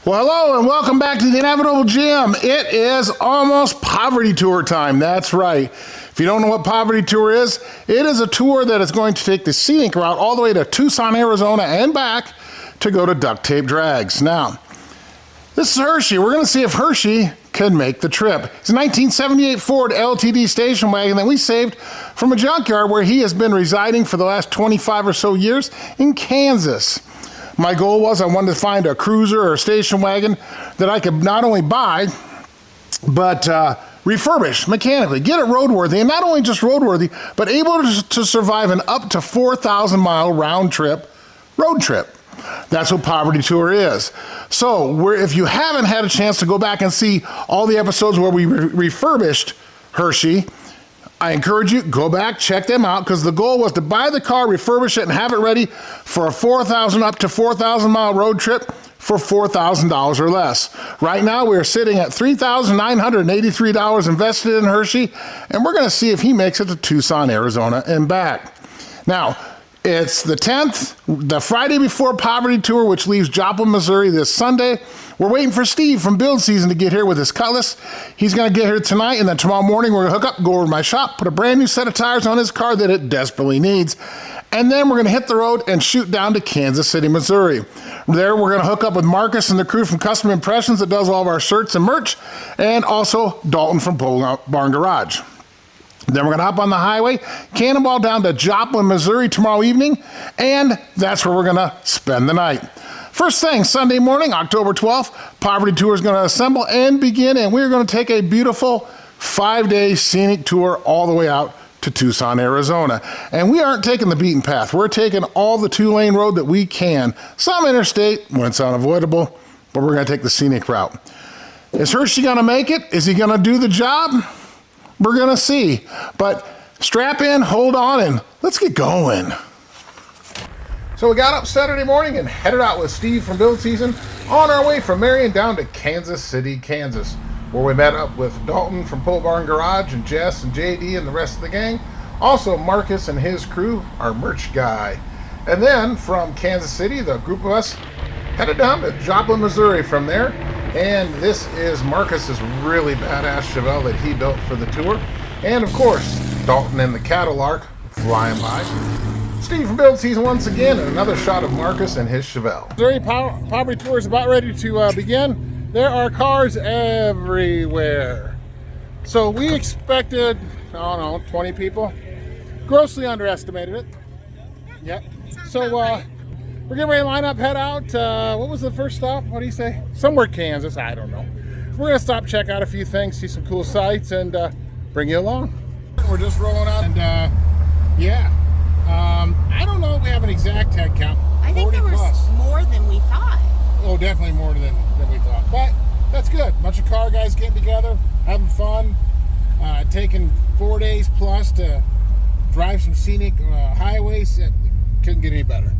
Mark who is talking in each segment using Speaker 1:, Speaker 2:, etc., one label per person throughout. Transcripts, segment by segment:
Speaker 1: Well, hello and welcome back to the Inevitable Jim. It is almost Poverty Tour time. That's right. If you don't know what Poverty Tour is, it is a tour that is going to take the Scenic route all the way to Tucson, Arizona and back to go to Duct Tape Drags. Now, this is Hershey. We're going to see if Hershey can make the trip. It's a 1978 Ford LTD station wagon that we saved from a junkyard where he has been residing for the last 25 or so years in Kansas. My goal was I wanted to find a cruiser or a station wagon that I could not only buy, but refurbish mechanically, get it roadworthy, and not only just roadworthy, but able to survive an up to 4,000 mile round trip road trip. That's what Poverty Tour is. So if you haven't had a chance to go back and see all the episodes where we refurbished Hershey, I encourage you, go back, check them out, because the goal was to buy the car, refurbish it, and have it ready for a 4,000 up to 4,000 mile road trip for $4,000 or less. Right now, we're sitting at $3,983 invested in Hershey, and we're going to see if he makes it to Tucson, Arizona, and back. Now, it's the 10th, the Friday before Poverty Tour, which leaves Joplin, Missouri this Sunday. We're waiting for Steve from Build Season to get here with his cutlass. He's going to get here tonight, and then tomorrow morning we're going to hook up, go over to my shop, put a brand new set of tires on his car that it desperately needs, and then we're going to hit the road and shoot down to Kansas City, Missouri. There we're going to hook up with Marcus and the crew from Custom Impressions that does all of our shirts and merch, and also Dalton from Pole Barn Garage. Then we're going to hop on the highway, cannonball down to Joplin, Missouri tomorrow evening, and that's where we're going to spend the night. First thing, Sunday morning, October 12th, Poverty Tour is going to assemble and begin, and we're going to take a beautiful 5-day scenic tour all the way out to Tucson, Arizona. And we aren't taking the beaten path. We're taking all the 2-lane road that we can. Some interstate when it's unavoidable, but we're going to take the scenic route. Is Hershey going to make it? Is he going to do the job? We're going to see. But strap in, hold on, and let's get going. So we got up Saturday morning and headed out with Steve from Build Season on our way from Marion down to Kansas City, Kansas, where we met up with Dalton from Pole Barn Garage and Jess and JD and the rest of the gang. Also Marcus and his crew, our merch guy. And then from Kansas City, the group of us headed down to Joplin, Missouri from there. And this is Marcus's really badass Chevelle that he built for the tour. And of course, Dalton and the Cadillac flying by. Steve from Build Season once again, and another shot of Marcus and his Chevelle. Missouri Poverty Tour is about ready to begin. There are cars everywhere. So we expected, I don't know, 20 people. Grossly underestimated it. Yep. So we're getting ready to line up, head out. What was the first stop? What do you say? Somewhere Kansas, I don't know. We're gonna stop, check out a few things, see some cool sights, and bring you along. We're just rolling out, and yeah. I don't know if we have an exact head count.
Speaker 2: I think there was plus. More than we thought.
Speaker 1: Oh, definitely more than we thought. But that's good. Bunch of car guys getting together, having fun, taking 4 days plus to drive some scenic highways. It couldn't get any better.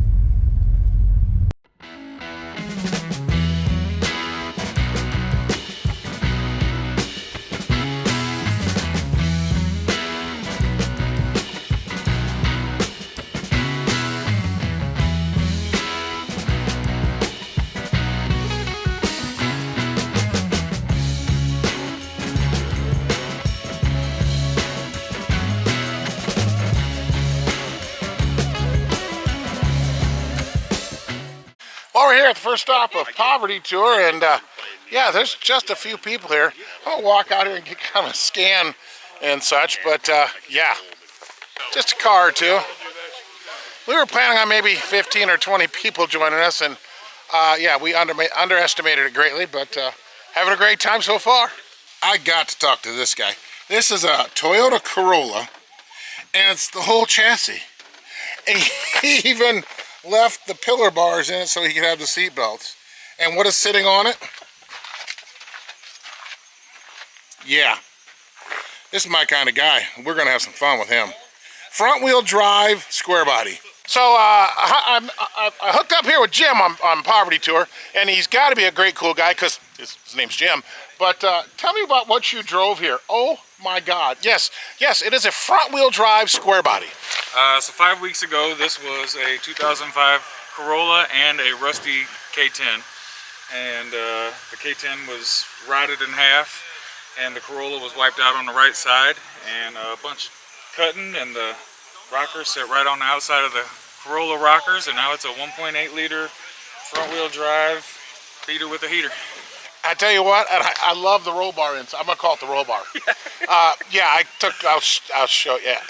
Speaker 1: Well, we're here at the first stop of Poverty Tour, and yeah, there's just a few people here. I'll walk out here and get kind of a scan and such, but yeah, just a car or two. We were planning on maybe 15 or 20 people joining us, and yeah, we underestimated it greatly, but having a great time so far. I got to talk to this guy. This is a Toyota Corolla, and it's the whole chassis. And he even left the pillar bars in it so he could have the seat belts. And what is sitting on it? Yeah, this is my kind of guy. We're gonna have some fun with him. Front wheel drive, square body. So I hooked up here with Jim on Poverty Tour, and he's got to be a great cool guy because his name's Jim. But tell me about what you drove here. Oh my God! Yes, it is a front wheel drive square body.
Speaker 3: So 5 weeks ago, this was a 2005 Corolla and a rusty K10. and the K10 was rotted in half, and the Corolla was wiped out on the right side, and a bunch cutting, and the rockers sit right on the outside of the Corolla rockers, and now it's a 1.8 liter front wheel drive beater with a heater.
Speaker 1: I tell you what, and I love the roll bar inside. I'm gonna call it the roll bar. Yeah, I'll show. Yeah.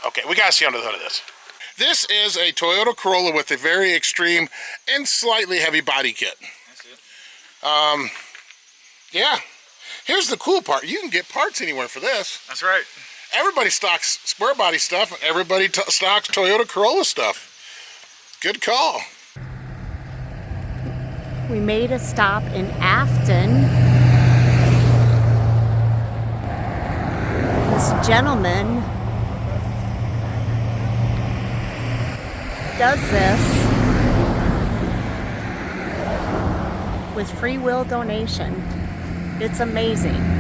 Speaker 1: Okay, we gotta see under the hood of this. This is a Toyota Corolla with a very extreme and slightly heavy body kit.
Speaker 3: That's it.
Speaker 1: Yeah. Here's the cool part: you can get parts anywhere for this.
Speaker 3: That's right.
Speaker 1: Everybody stocks square body stuff, and everybody stocks Toyota Corolla stuff. Good call.
Speaker 2: We made a stop in Afton. This gentleman does this with free will donation. It's amazing.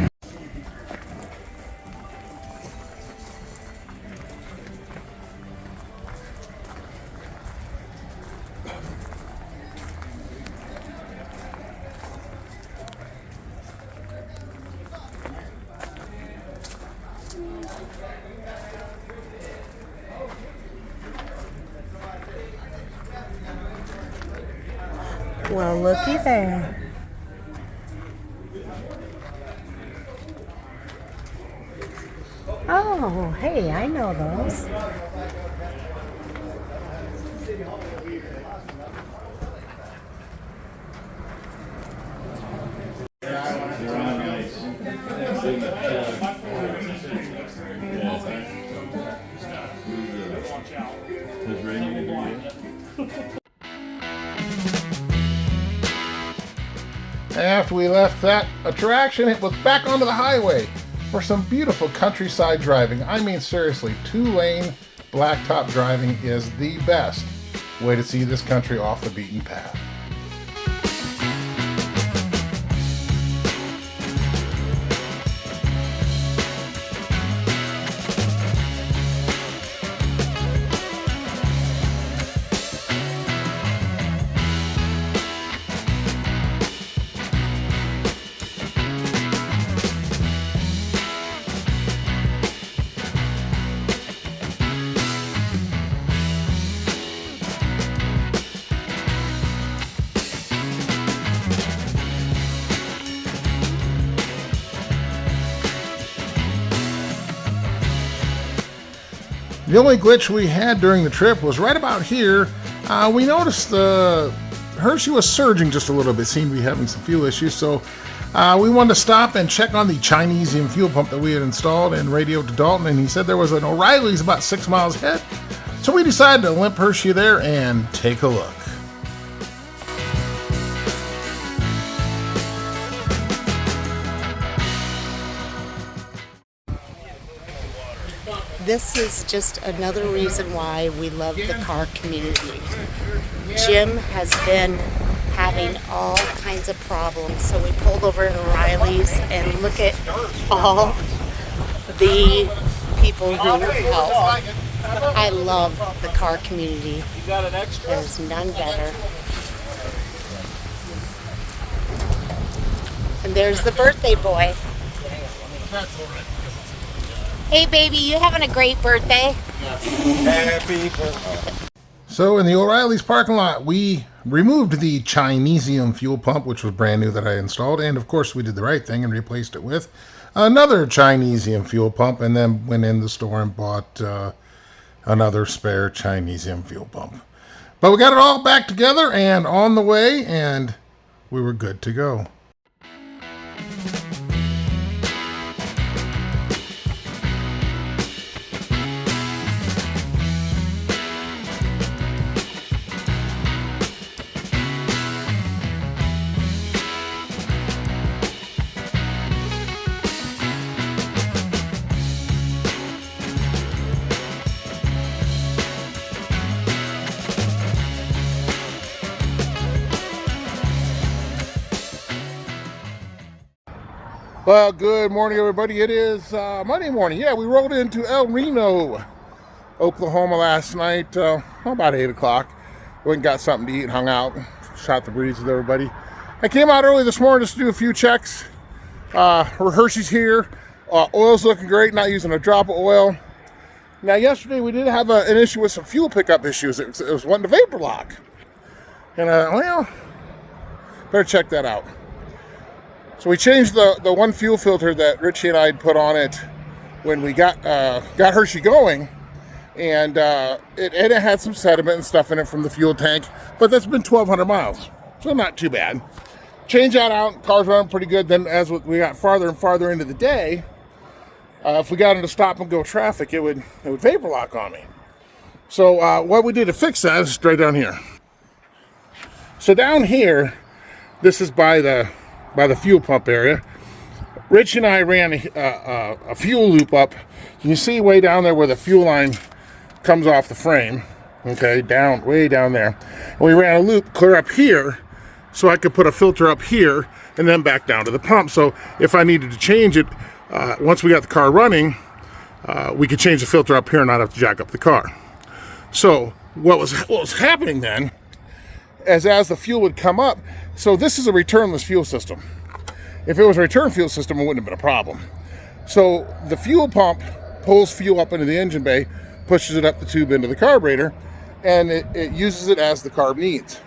Speaker 2: Well, looky there. Oh, hey, I know those.
Speaker 1: After we left that attraction, it was back onto the highway for some beautiful countryside driving. I mean, seriously, 2-lane blacktop driving is the best way to see this country off the beaten path. The only glitch we had during the trip was right about here. We noticed the Hershey was surging just a little bit, seemed to be having some fuel issues, so we wanted to stop and check on the Chinesian fuel pump that we had installed and radioed to Dalton, and he said there was an O'Reilly's about 6 miles ahead. So we decided to limp Hershey there and take a look.
Speaker 2: This is just another reason why we love the car community. Jim has been having all kinds of problems, so we pulled over at O'Reilly's and look at all the people who help. I love the car community. There's none better. And there's the birthday boy. Hey baby, you having a great birthday?
Speaker 3: Happy birthday.
Speaker 1: So in the O'Reilly's parking lot, we removed the Chinesium fuel pump, which was brand new that I installed, and of course we did the right thing and replaced it with another Chinesium fuel pump, and then went in the store and bought another spare Chinesium fuel pump. But we got it all back together and on the way, and we were good to go. Well, good morning, everybody. It is Monday morning. Yeah, we rolled into El Reno, Oklahoma last night, about 8 o'clock. Went and got something to eat, hung out, shot the breeze with everybody. I came out early this morning just to do a few checks. Hershey's here. Oil's looking great, not using a drop of oil. Now yesterday we did have an issue with some fuel pickup issues. It was wanting to vapor lock. And well, better check that out. So we changed the one fuel filter that Richie and I had put on it when we got Hershey going. And it had some sediment and stuff in it from the fuel tank. But that's been 1,200 miles. So not too bad. Change that out, car's running pretty good. Then as we got farther and farther into the day, if we got into stop and go traffic, it would vapor lock on me. So what we did to fix that is right down here. So down here, this is by the fuel pump area. Rich and I ran a fuel loop up. You can see way down there where the fuel line comes off the frame. Okay, way down there. And we ran a loop clear up here, so I could put a filter up here and then back down to the pump. So if I needed to change it, once we got the car running, we could change the filter up here and not have to jack up the car. So what was happening then, as the fuel would come up, so this is a returnless fuel system. If it was a return fuel system, it wouldn't have been a problem. So the fuel pump pulls fuel up into the engine bay, pushes it up the tube into the carburetor, and it uses it as the carb needs.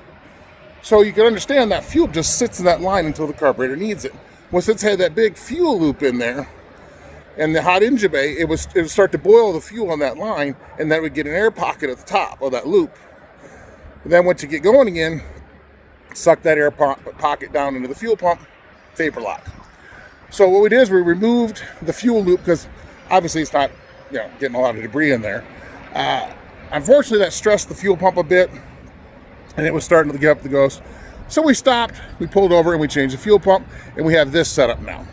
Speaker 1: So you can understand that fuel just sits in that line until the carburetor needs it. Once it's had that big fuel loop in there, and the hot engine bay, it would start to boil the fuel on that line, and that would get an air pocket at the top of that loop. And then once you get going again, suck that air pocket down into the fuel pump, vapor lock. So what we did is we removed the fuel loop because obviously it's not, getting a lot of debris in there. Unfortunately, that stressed the fuel pump a bit, and it was starting to get up the ghost. So we stopped, we pulled over, and we changed the fuel pump, and we have this set up now.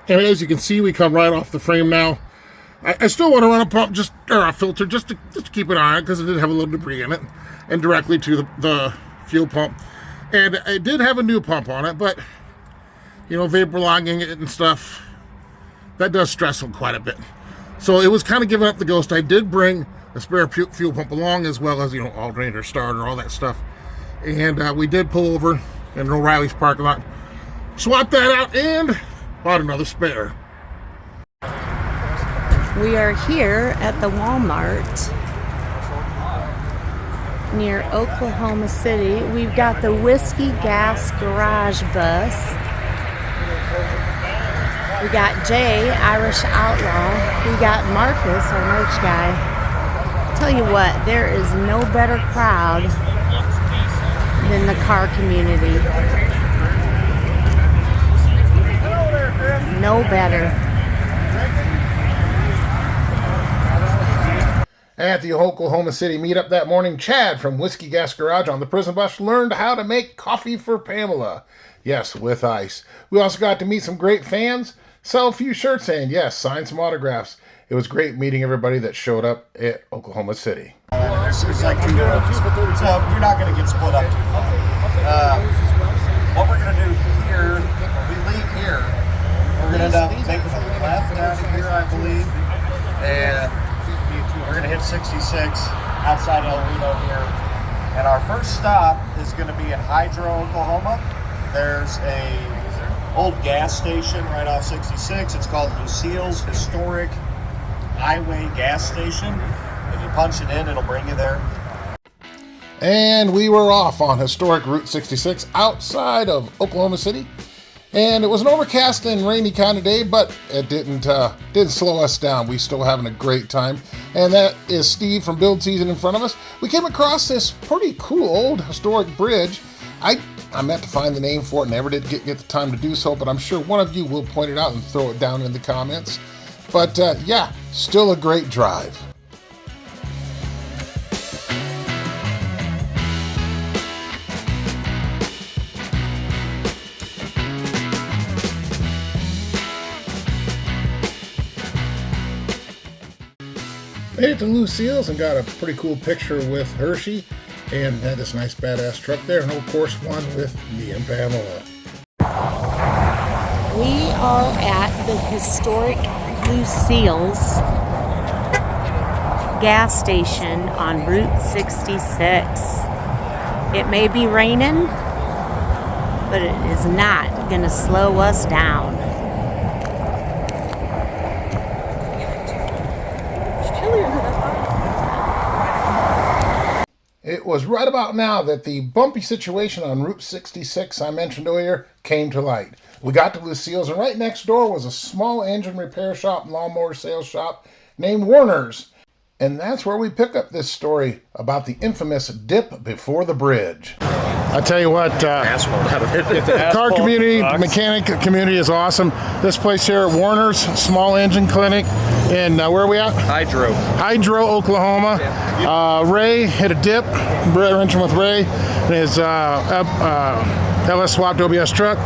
Speaker 1: And as you can see, we come right off the frame now. I still want to run a pump, or a filter, just to keep it on it, because it did have a little debris in it, and directly to the fuel pump. And it did have a new pump on it, but, vapor locking it and stuff, that does stress them quite a bit. So it was kind of giving up the ghost. I did bring a spare fuel pump along, as well as, alternator, starter, all that stuff. And we did pull over in O'Reilly's parking lot, swap that out, and bought another spare.
Speaker 2: We are here at the Walmart near Oklahoma City. We've got the Whiskey Gas Garage bus. We got Jay, Irish Outlaw. We got Marcus, our merch guy. Tell you what, there is no better crowd than the car community. No better.
Speaker 1: At the Oklahoma City meetup that morning, Chad from Whiskey Gas Garage on the prison bus learned how to make coffee for Pamela. Yes, with ice. We also got to meet some great fans, sell a few shirts, and yes, sign some autographs. It was great meeting everybody that showed up at Oklahoma City.
Speaker 4: It's like 2 rows, so you're not going to get split up too far. What we're going to do here, when we leave here, we're going to end up making a left out of here, I believe, and we're going to hit 66 outside El Reno here. And our first stop is going to be in Hydro, Oklahoma. There's a old gas station right off 66. It's called Lucille's Historic Highway Gas Station. If you punch it in, it'll bring you there.
Speaker 1: And we were off on historic Route 66 outside of Oklahoma City. And it was an overcast and rainy kind of day, but it didn't slow us down. We still having a great time. And that is Steve from Build Season in front of us. We came across this pretty cool old historic bridge. I meant to find the name for it, never did get the time to do so, but I'm sure one of you will point it out and throw it down in the comments. But yeah, still a great drive. Made it to Lucille's and got a pretty cool picture with Hershey and had this nice badass truck there, and of course one with me and Pamela.
Speaker 2: We are at the historic Lucille's gas station on Route 66. It may be raining, but it is not going to slow us down.
Speaker 1: It was right about now that the bumpy situation on Route 66 I mentioned earlier came to light. We got to Lucille's, and right next door was a small engine repair shop and lawnmower sales shop named Warner's. And that's where we pick up this story about the infamous dip before the bridge. I tell you what, car community, mechanic community is awesome. This place here at Warner's Small Engine Clinic in, where are we at? Hydro, Oklahoma. Ray hit a dip, wrenching with Ray, in his LS swapped OBS truck.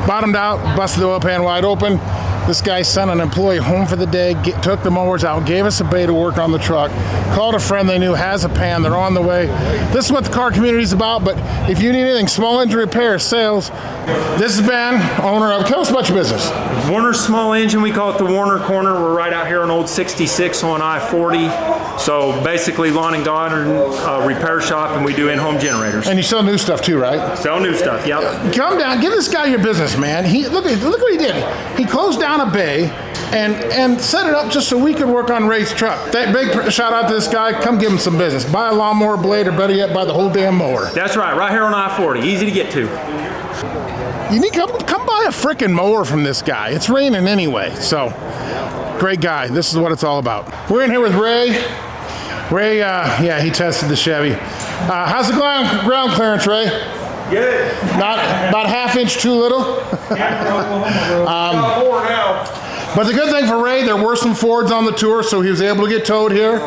Speaker 1: Bottomed out, busted the oil pan wide open. This guy sent an employee home for the day, took the mowers out, gave us a bay to work on the truck, called a friend they knew has a pan, they're on the way. This is what the car community is about, but if you need anything, small engine repair, sales, this is Ben, owner of, tell us about your business.
Speaker 5: Warner's Small Engine, we call it the Warner Corner. We're right out here on Old 66 on I-40. So basically lawn and garden repair shop, and we do in-home generators.
Speaker 1: And you sell new stuff too, right?
Speaker 5: Sell new stuff, yep.
Speaker 1: Come down, give this guy your business, man. Look what he did. He closed down a bay and set it up just so we could work on Ray's truck. That big shout out to this guy. Come give him some business. Buy a lawnmower blade, or better yet, buy the whole damn mower.
Speaker 5: That's right here on I-40. Easy to get to.
Speaker 1: You need to come buy a frickin' mower from this guy. It's raining anyway, so great guy. This is what it's all about. We're in here with Ray. Ray, yeah, he tested the Chevy. How's the ground clearance, Ray?
Speaker 5: Good.
Speaker 1: Not about ½ inch too little. But the good thing for Ray, there were some Fords on the tour, so he was able to get towed here.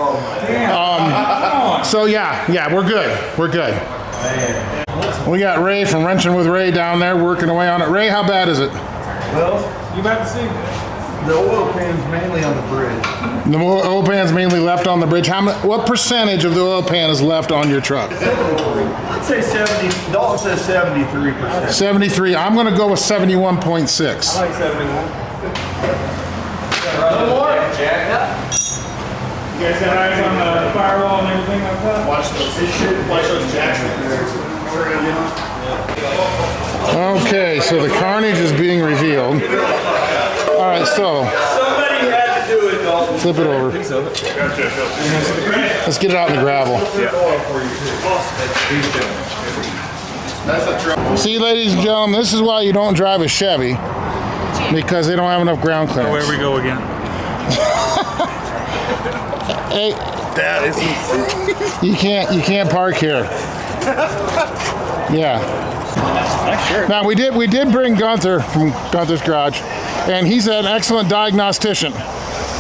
Speaker 1: So yeah, we're good. We're good. We got Ray from Wrenching with Ray down there working away on it. Ray, how bad is it?
Speaker 6: Well, you about to see. The oil pan's mainly on the bridge.
Speaker 1: The oil pan's mainly left on the bridge. What percentage of the oil pan is left on your truck?
Speaker 6: I'd say 70. Dalton says 73%.
Speaker 1: 73. I'm going to go with 71.6.
Speaker 6: I like 71.
Speaker 5: You guys got eyes on the firewall and everything like that?
Speaker 6: Watch those jacks.
Speaker 1: Okay, so the carnage is being revealed. All right, so
Speaker 6: Somebody had to do it, Dalton.
Speaker 1: flip it over. Let's get it out in the gravel. See, ladies and gentlemen, this is why you don't drive a Chevy, because they don't have enough ground clearance.
Speaker 5: Where we go again?
Speaker 1: Hey,
Speaker 6: That is
Speaker 1: you can't park here. Yeah. Now we did bring Gunther from Gunther's Garage, and he's an excellent diagnostician.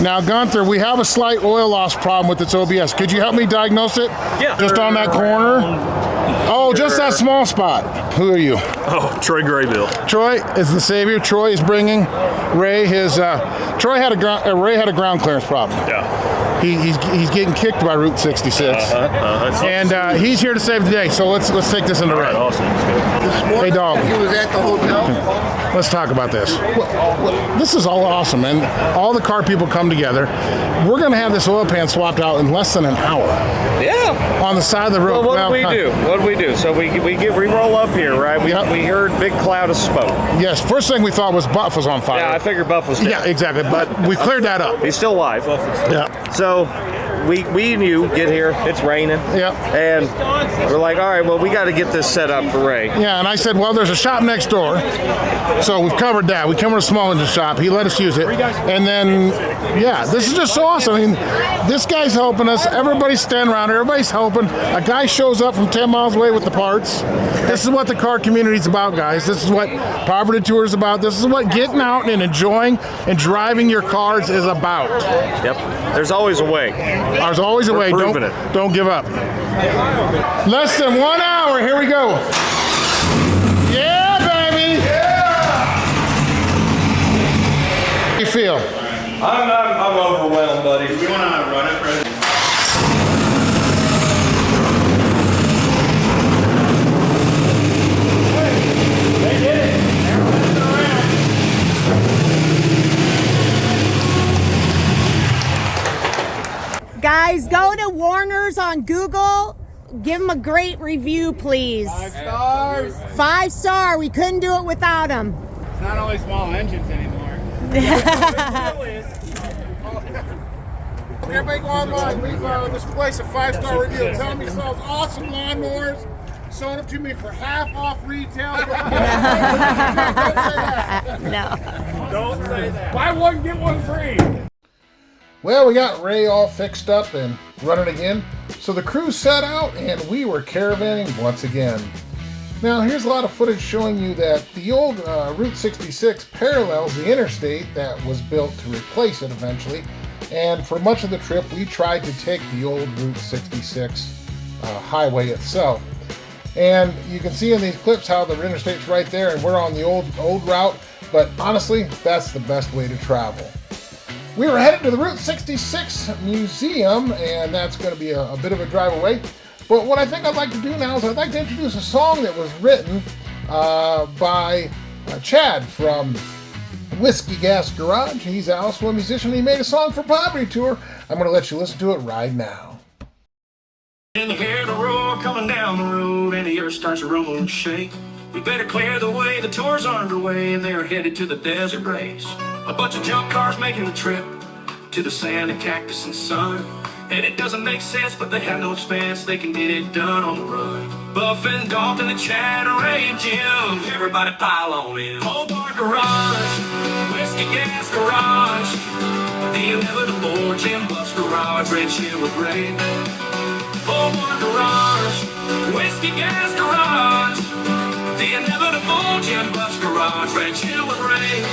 Speaker 1: Now Gunther, we have a slight oil loss problem with its OBS. Could you help me diagnose it?
Speaker 5: Yeah.
Speaker 1: Just on that corner? Oh, just that small spot. Who are you?
Speaker 5: Oh, Troy Graybill.
Speaker 1: Troy is the savior. Troy is bringing Ray his. Ray had a ground clearance problem.
Speaker 5: Yeah.
Speaker 1: He's getting kicked by Route 66, and he's here to save the day. So let's take this into Ray.
Speaker 5: Awesome.
Speaker 1: Hey, dog.
Speaker 6: He was at the hotel.
Speaker 1: Let's talk about this. This is all awesome, and all the car people come together. We're going to have this oil pan swapped out in less than an hour.
Speaker 7: Yeah.
Speaker 1: On the side of the road.
Speaker 7: Well, what do we do? So we roll up here, right? We heard big cloud of smoke.
Speaker 1: Yes. First thing we thought was Buff was on fire.
Speaker 7: Yeah, I figured Buff was dead.
Speaker 1: Yeah, exactly. But we cleared that up.
Speaker 7: He's still alive.
Speaker 1: Yeah.
Speaker 7: So we knew, get here, it's raining.
Speaker 1: Yeah.
Speaker 7: And we're like, all right, well, we got to get this set up for Ray.
Speaker 1: Yeah, and I said, well, there's a shop next door. So we've covered that. We come to a small engine shop. He let us use it. And then, yeah, this is just so awesome. I mean, this guy's helping us. Everybody's standing around. Everybody's helping. A guy shows up from 10 miles away with the parts. This is what the car community's about, guys. This is what Poverty Tour is about. This is what getting out and enjoying and driving your cars is about.
Speaker 7: Yep. There's always a way.
Speaker 1: There's always a way. Don't give up. Less than 1 hour. Here we go. Yeah, baby. Yeah. How you feel?
Speaker 6: I'm overwhelmed, buddy. Do we want to run it, Fred?
Speaker 5: They did it.
Speaker 2: Guys, go to Warner's on Google. Give them a great review, please.
Speaker 8: 5 stars.
Speaker 2: 5-star. We couldn't do it without them.
Speaker 8: It's not only small engines anymore.
Speaker 1: Everybody go online, leave this place a 5-star review. Tell them he sells awesome lawnmowers. Sold them to me for half off retail. Don't say that.
Speaker 2: No.
Speaker 8: Don't say that. Buy one, get one free.
Speaker 1: Well, we got Ray all fixed up and running again. So the crew set out and we were caravanning once again. Now here's a lot of footage showing you that the old Route 66 parallels the interstate that was built to replace it eventually. And for much of the trip we tried to take the old Route 66 highway itself. And you can see in these clips how the interstate's right there and we're on the old route, but honestly, that's the best way to travel. We were headed to the Route 66 Museum, and that's going to be a bit of a drive away. But what I think I'd like to do now is I'd like to introduce a song that was written by Chad from Whiskey Gas Garage. He's also a musician. He made a song for Poverty Tour. I'm going to let you listen to it right now.
Speaker 9: And you hear the roar coming down the road, and the earth starts to rumble and shake. We better clear the way, the tour's underway, and they're headed to the desert race. A bunch of junk cars making the trip to the sand and cactus and sun. And it doesn't make sense, but they have no expense, they can get it done on the run. Buff and Dalton and Chad, Ray and Jim, everybody pile on in. Old Bar Garage, Whiskey Gas Garage, the inevitable Jim Buff's Garage, Red Chill with Ray. Old Bar Garage, Whiskey Gas Garage, the inevitable Jim Buff's Garage, Red Chill with Ray.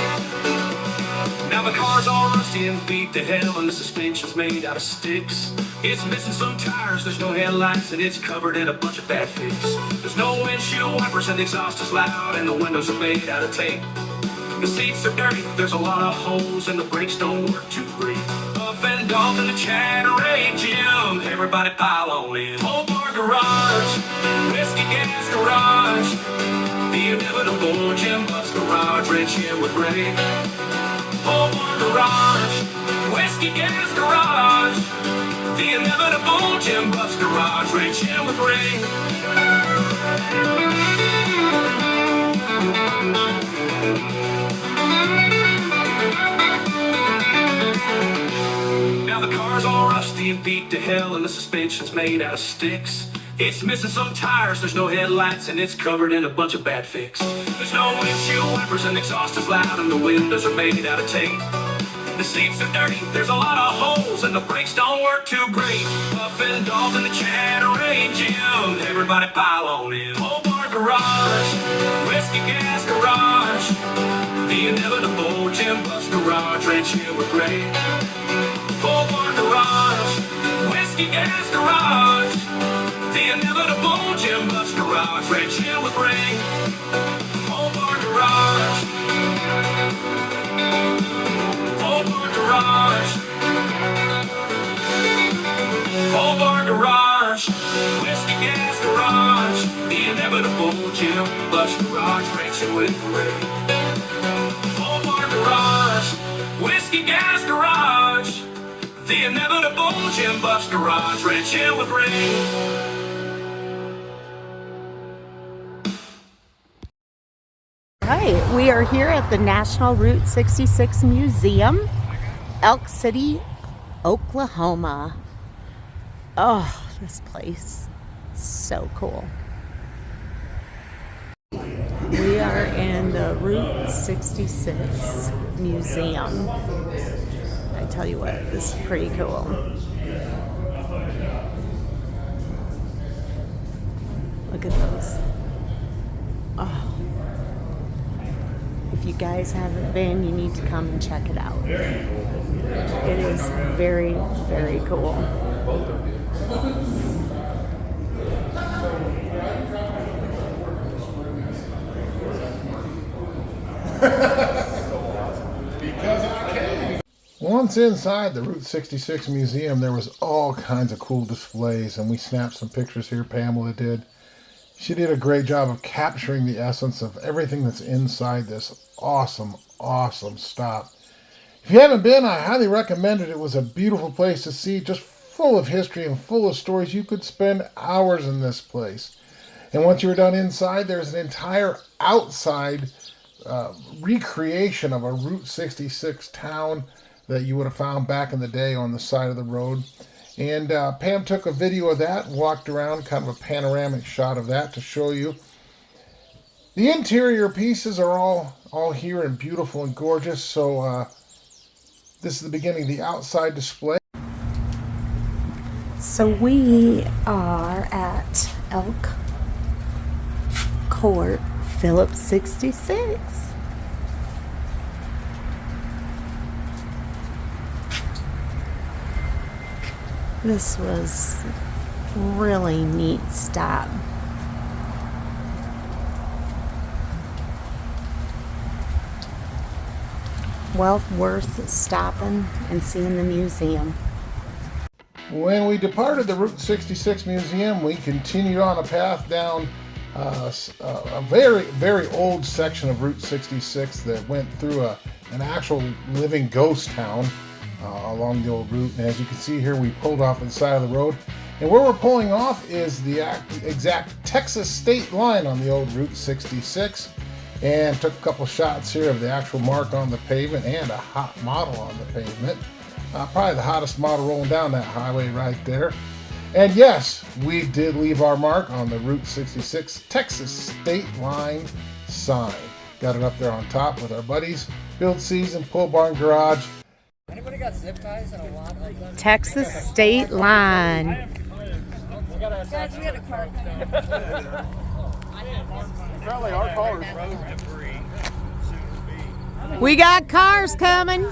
Speaker 9: Now the car's all rusty and beat to hell, and the suspension's made out of sticks. It's missing some tires, there's no headlights, and it's covered in a bunch of bad fix. There's no windshield wipers, and the exhaust is loud, and the windows are made out of tape. The seats are dirty, there's a lot of holes, and the brakes don't work too great. Buff and Dalton and Chad, Ray and Jim, everybody pile on in. Old Bar Garage, Whiskey Gas Garage, the inevitable Jim Buff's Garage, Red Chill with Ray. Old Bar Garage, Whiskey Gas Garage, the inevitable Jim Buff's Garage, Red Chill with Ray. Now the car's all rusty and beat to hell, and the suspension's made out of sticks. It's missing some tires, there's no headlights, and it's covered in a bunch of bad fix. There's no windshield wipers, and the exhaust is loud, and the windows are made out of tape. The seats are dirty, there's a lot of holes, and the brakes don't work too great. Buff and Dalton and Chad, Ray and Jim, everybody pile on in. Old Bar Garage, Whiskey Gas Garage, the inevitable Jim Buff's Garage, Red Chill with Ray. Old Bar Garage, Whiskey Gas Garage, the inevitable Jim Buff's Garage, Red Chill with Ray. Old Bar Garage, Old Bar Garage, Old Bar Garage, Whiskey Gas Garage, the inevitable Jim Buff's Garage, Red Chill with Ray. Old Bar Garage, Whiskey Gas Garage, the inevitable Jim Buff's Garage, Red Chill with Ray.
Speaker 2: Right, we are here at the National Route 66 Museum, Elk City, Oklahoma. Oh, this place, so cool. We are in the Route 66 Museum. I tell you what, this is pretty cool. Look at those. Oh. If you guys haven't been, you need to come and check it out. It is very, very cool.
Speaker 1: Once inside the Route 66 Museum, there was all kinds of cool displays, and we snapped some pictures here, Pamela did. She did a great job of capturing the essence of everything that's inside this awesome, awesome stop. If you haven't been, I highly recommend it. It was a beautiful place to see, just full of history and full of stories. You could spend hours in this place. And once you're done inside, there's an entire outside recreation of a Route 66 town that you would have found back in the day on the side of the road. And Pam took a video of that, walked around, kind of a panoramic shot of that to show you. The interior pieces are all here and beautiful and gorgeous. So this is the beginning of the outside display.
Speaker 2: So we are at Elk Court, Phillips 66. This was really neat stop. Well worth stopping and seeing the museum.
Speaker 1: When we departed the Route 66 Museum, we continued on a path down a very, very old section of Route 66 that went through an actual living ghost town along the old route. And as you can see here, we pulled off to the side of the road. And where we're pulling off is the exact Texas state line on the old Route 66. And took a couple shots here of the actual mark on the pavement and a hot model on the pavement. Probably the hottest model rolling down that highway right there. And yes, we did leave our mark on the Route 66 Texas State Line sign. Got it up there on top with our buddies. Build Season, Pole Barn Garage.
Speaker 4: Anybody got zip ties and a lot like that?
Speaker 2: Texas State Line.
Speaker 10: Guys, we got a car coming.
Speaker 4: Apparently our cars.
Speaker 2: We got cars coming.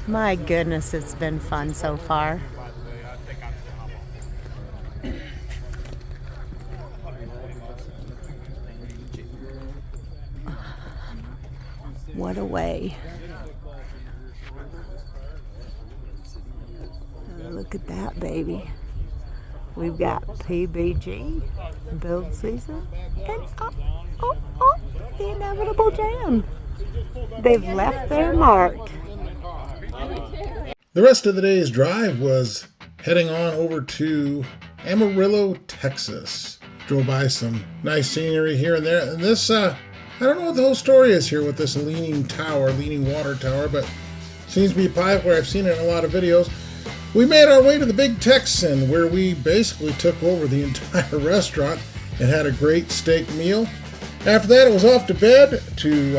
Speaker 2: My goodness, it's been fun so far. What a way. Look at that, baby. We've got PBG, Build Season, and the inevitable jam. They've left their mark.
Speaker 1: The rest of the day's drive was heading on over to Amarillo, Texas. Drove by some nice scenery here and there. And this, I don't know what the whole story is here with this leaning water tower, but seems to be popular. I've seen it in a lot of videos. We made our way to the Big Texan, where we basically took over the entire restaurant and had a great steak meal. After that, it was off to bed to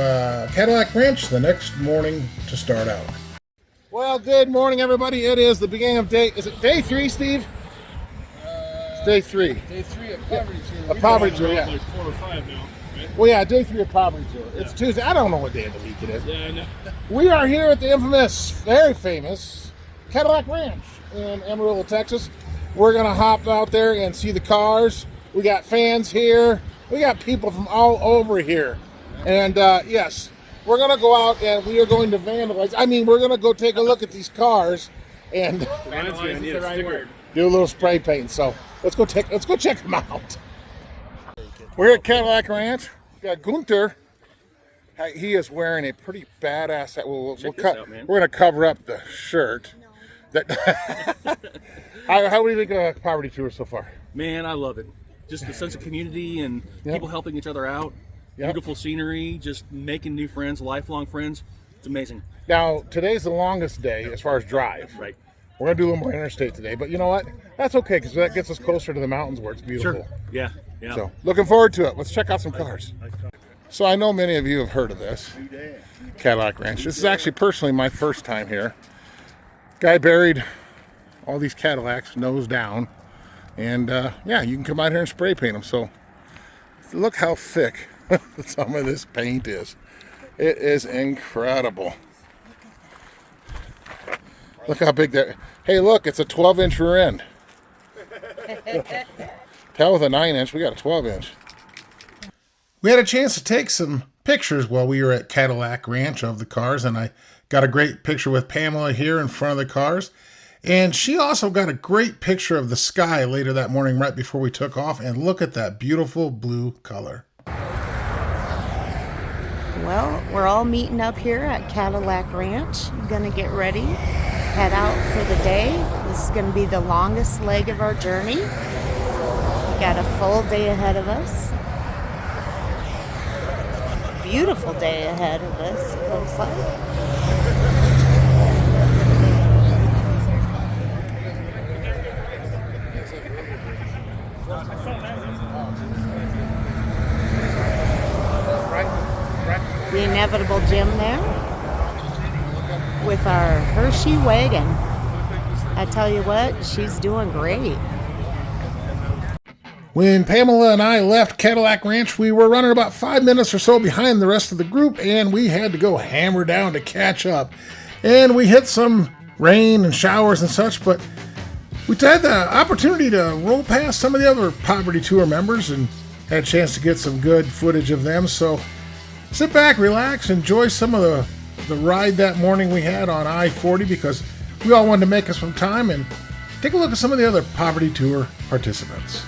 Speaker 1: Cadillac Ranch the next morning to start out. Well, good morning, everybody. It is the beginning of day. Is it day 3, Steve? It's day 3.
Speaker 8: Day 3 of poverty tour.
Speaker 1: A poverty tour, yeah.
Speaker 8: Like 4 or 5 now, right?
Speaker 1: Well, yeah, day 3 of poverty tour. It's Tuesday. I don't know what day of the week it is.
Speaker 8: Yeah, I know.
Speaker 1: We are here at the infamous, very famous Cadillac Ranch in Amarillo, Texas. We're gonna hop out there and see the cars. We got fans here. We got people from all over here. And yes, we're gonna go out and we are going to vandalize. I mean, we're gonna go take a look at these cars and do a little spray paint. So let's go check them out. We're at Cadillac Ranch. We got Gunther. He is wearing a pretty badass hat. We're gonna cover up the shirt. How do you think of poverty tour so far?
Speaker 11: Man, I love it. Just the sense of community and people helping each other out. Beautiful scenery, just making new friends, lifelong friends. It's amazing.
Speaker 1: Now, today's the longest day as far as drive.
Speaker 11: Right.
Speaker 1: We're going to do a little more interstate today, but you know what? That's okay, because that gets us closer to the mountains where it's beautiful.
Speaker 11: Sure. Yeah.
Speaker 1: So, looking forward to it. Let's check out some cars. So, I know many of you have heard of this, Cadillac Ranch. This is actually personally my first time here. Guy buried all these Cadillacs nose down, and yeah, you can come out here and spray paint them. So look how thick some of this paint is. It is incredible. Look how big that. Hey, look, it's a 12-inch rear end. Hell, with a 9-inch, we got a 12-inch. We had a chance to take some pictures while we were at Cadillac Ranch of the cars, and I got a great picture with Pamela here in front of the cars. And she also got a great picture of the sky later that morning right before we took off. And look at that beautiful blue color.
Speaker 2: Well, we're all meeting up here at Cadillac Ranch. Gonna get ready, head out for the day. This is gonna be the longest leg of our journey. We got a full day ahead of us. Beautiful day ahead of us, it looks like. The inevitable Jim there with our Hershey wagon. I tell you what, she's doing great.
Speaker 1: When Pamela and I left Cadillac Ranch, we were running about 5 minutes or so behind the rest of the group, and we had to go hammer down to catch up. And we hit some rain and showers and such, but we had the opportunity to roll past some of the other Poverty Tour members and had a chance to get some good footage of them. So sit back, relax, enjoy some of the ride that morning we had on I-40, because we all wanted to make us some time, and take a look at some of the other Poverty Tour participants.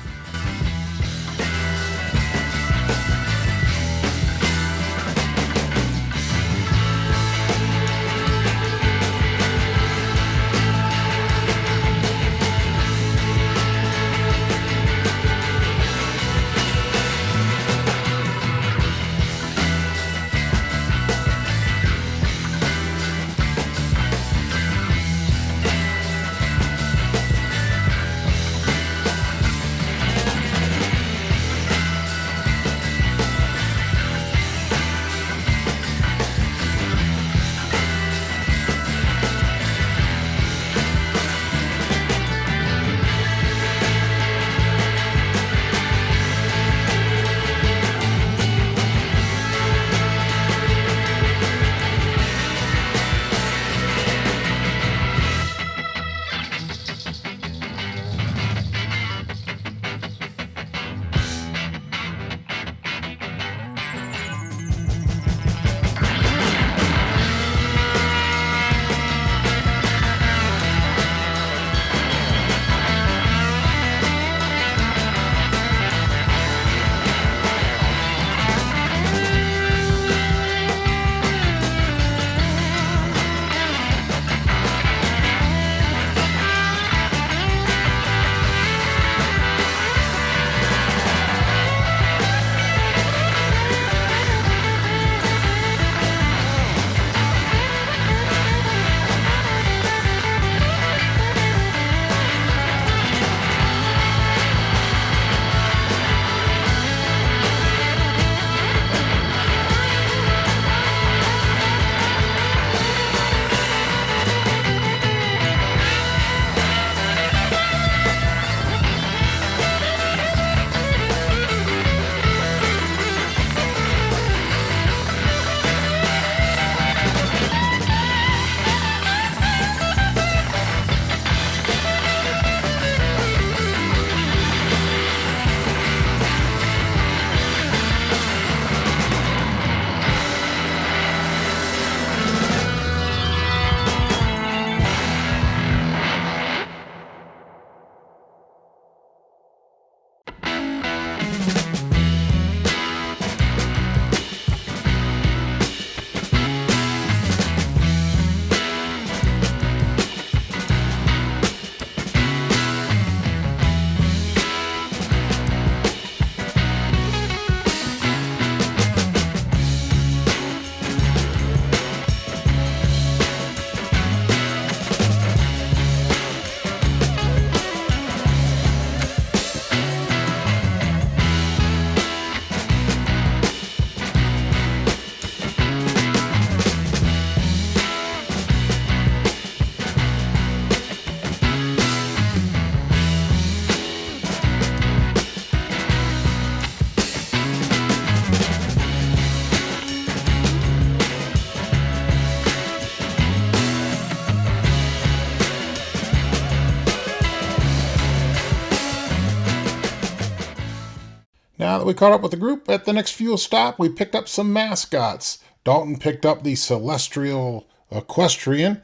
Speaker 1: Now that we caught up with the group, at the next fuel stop, we picked up some mascots. Dalton picked up the Celestial Equestrian,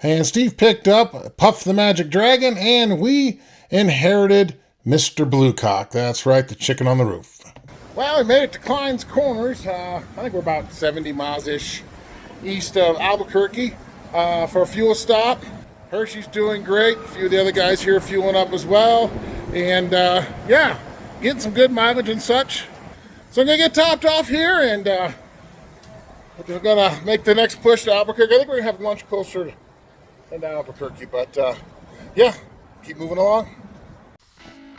Speaker 1: and Steve picked up Puff the Magic Dragon, and we inherited Mr. Bluecock. That's right, the chicken on the roof. Well, we made it to Klein's Corners. I think we're about 70 miles-ish east of Albuquerque for a fuel stop. Hershey's doing great. A few of the other guys here are fueling up as well. And yeah, getting some good mileage and such. So I'm going to get topped off here and we're going to make the next push to Albuquerque. I think we're going to have lunch closer to Albuquerque. But yeah, keep moving along.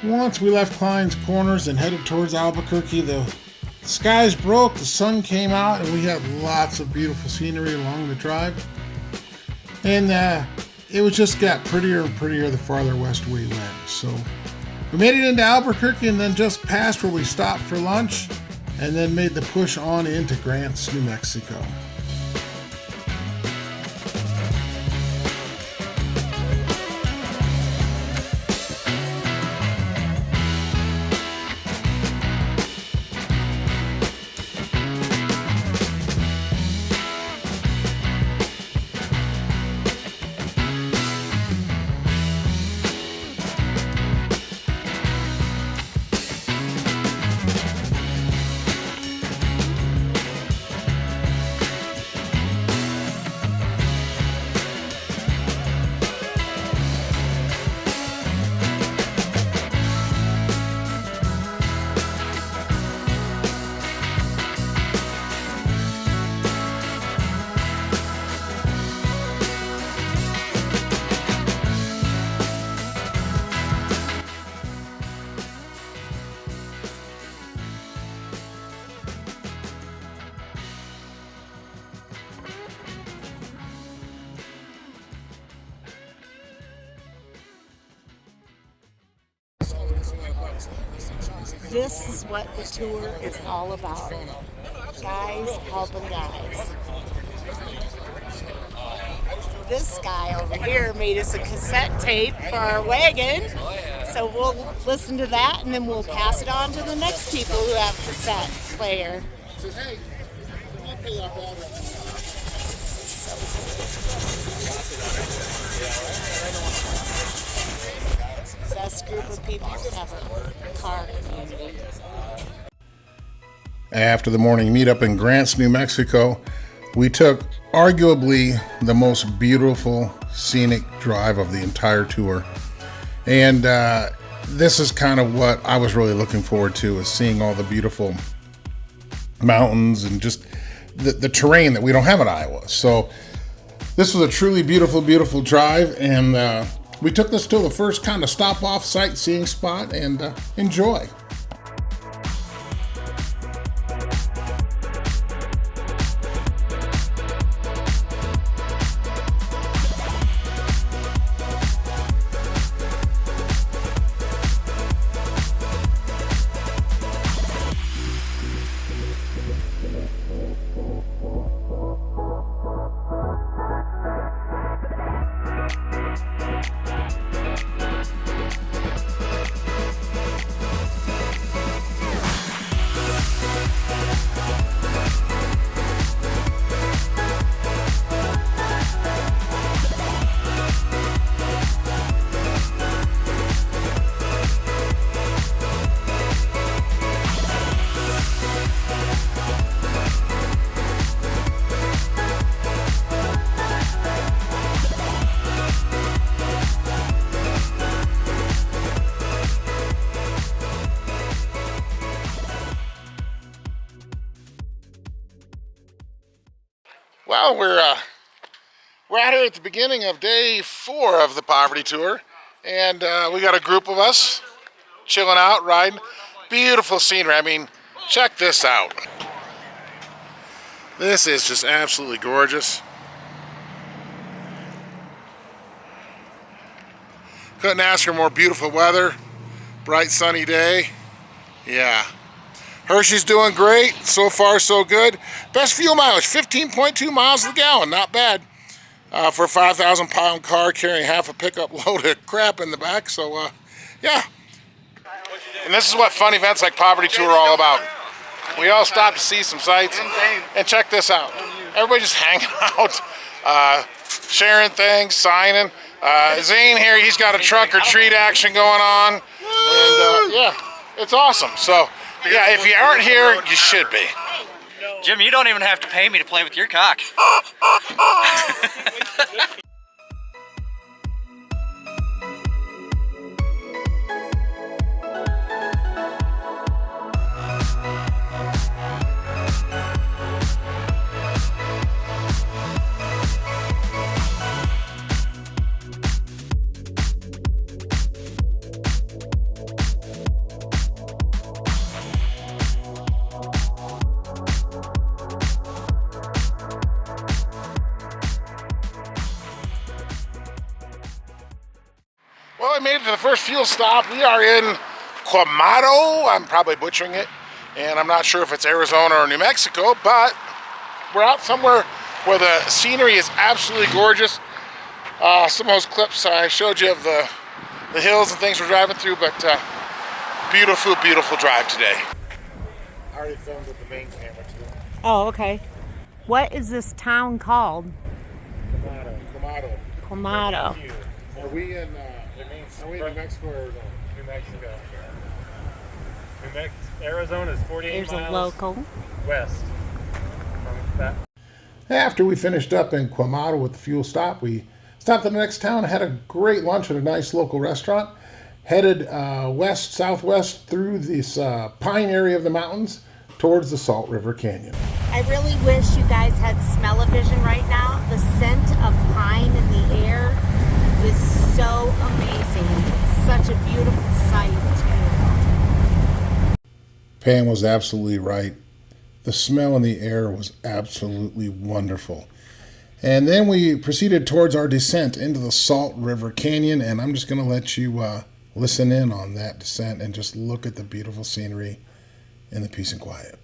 Speaker 1: Once we left Klein's Corners and headed towards Albuquerque, the skies broke, the sun came out, and we had lots of beautiful scenery along the drive. And it was just got prettier and prettier the farther west we went. So we made it into Albuquerque and then just past where we stopped for lunch and then made the push on into Grants, New Mexico.
Speaker 2: This is what the tour is all about. Guys helping guys. This guy over here made us a cassette tape for our wagon. So we'll listen to that and then we'll pass it on to the next people who have a cassette player.
Speaker 1: Says, hey, I'll pay off all that.
Speaker 2: Best group of people ever. Car community.
Speaker 1: After the morning meetup in Grants, New Mexico, we took arguably the most beautiful scenic drive of the entire tour. And this is kind of what I was really looking forward to, is seeing all the beautiful mountains and just the terrain that we don't have in Iowa. So this was a truly beautiful, beautiful drive. And we took this to the first kind of stop off sightseeing spot and enjoy. Well, we're out here at the beginning of day 4 of the Poverty Tour, and we got a group of us chilling out, riding. Beautiful scenery. I mean, check this out. This is just absolutely gorgeous. Couldn't ask for more beautiful weather. Bright sunny day. Yeah. Hershey's doing great. So far, so good. Best fuel mileage, 15.2 miles a gallon. Not bad for a 5,000-pound car carrying half a pickup load of crap in the back. So, yeah. And this is what fun events like Poverty Tour are all about. We all stop to see some sights. And check this out. Everybody just hanging out, sharing things, signing. Zane here, he's got a trunk or treat action going on. And, yeah, it's awesome. So, Yeah, if you aren't here, you should be.
Speaker 12: Jim, you don't even have to pay me to play with your cock.
Speaker 1: Well, I made it to the first fuel stop. We are in Quemado. I'm probably butchering it, and I'm not sure if it's Arizona or New Mexico, but we're out somewhere where the scenery is absolutely gorgeous. Some of those clips I showed you of the hills and things we're driving through, but beautiful, beautiful drive today. I already filmed with the main camera too.
Speaker 2: Oh, okay. What is this town called? Quemado.
Speaker 1: Are we in New Mexico or Arizona?
Speaker 5: New Mexico. Arizona is 48
Speaker 2: There's
Speaker 5: miles
Speaker 2: a local.
Speaker 5: west from that.
Speaker 1: After we finished up in Quemado with the fuel stop, we stopped at the next town, had a great lunch at a nice local restaurant, headed southwest through this pine area of the mountains towards the Salt River Canyon.
Speaker 2: I really wish you guys had smell-o-vision right now. The scent of pine in the air is so amazing. It's such a beautiful sight, too.
Speaker 1: Pam was absolutely right. The smell in the air was absolutely wonderful. And then we proceeded towards our descent into the Salt River Canyon, and I'm just going to let you listen in on that descent and just look at the beautiful scenery and the peace and quiet.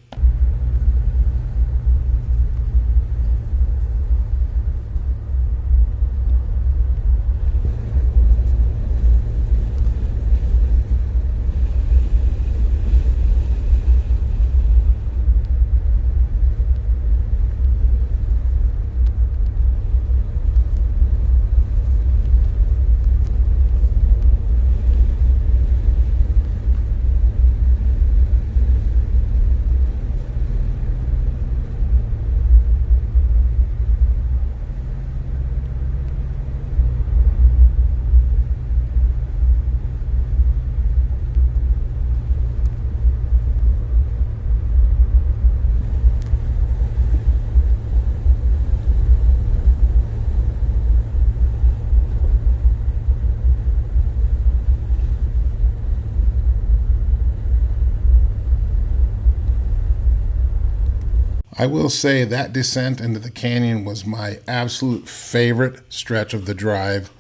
Speaker 1: I will say that descent into the canyon was my absolute favorite stretch of the drive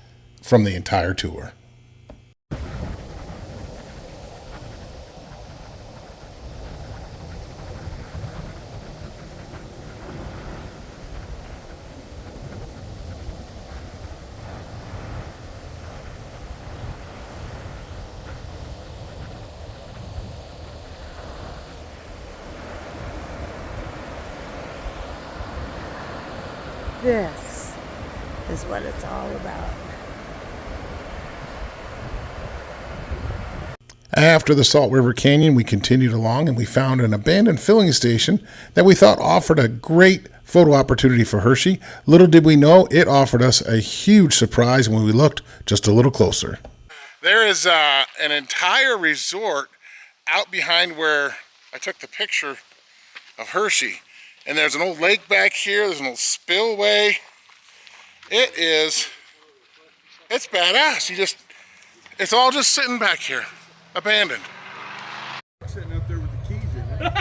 Speaker 1: from the entire tour.
Speaker 2: This is what it's all about.
Speaker 1: After the Salt River Canyon, we continued along and we found an abandoned filling station that we thought offered a great photo opportunity for Hershey. Little did we know, it offered us a huge surprise when we looked just a little closer. There is an entire resort out behind where I took the picture of Hershey. And there's an old lake back here, there's an old spillway. It's badass. It's all just sitting back here, abandoned.
Speaker 6: Sitting up there with the keys in it.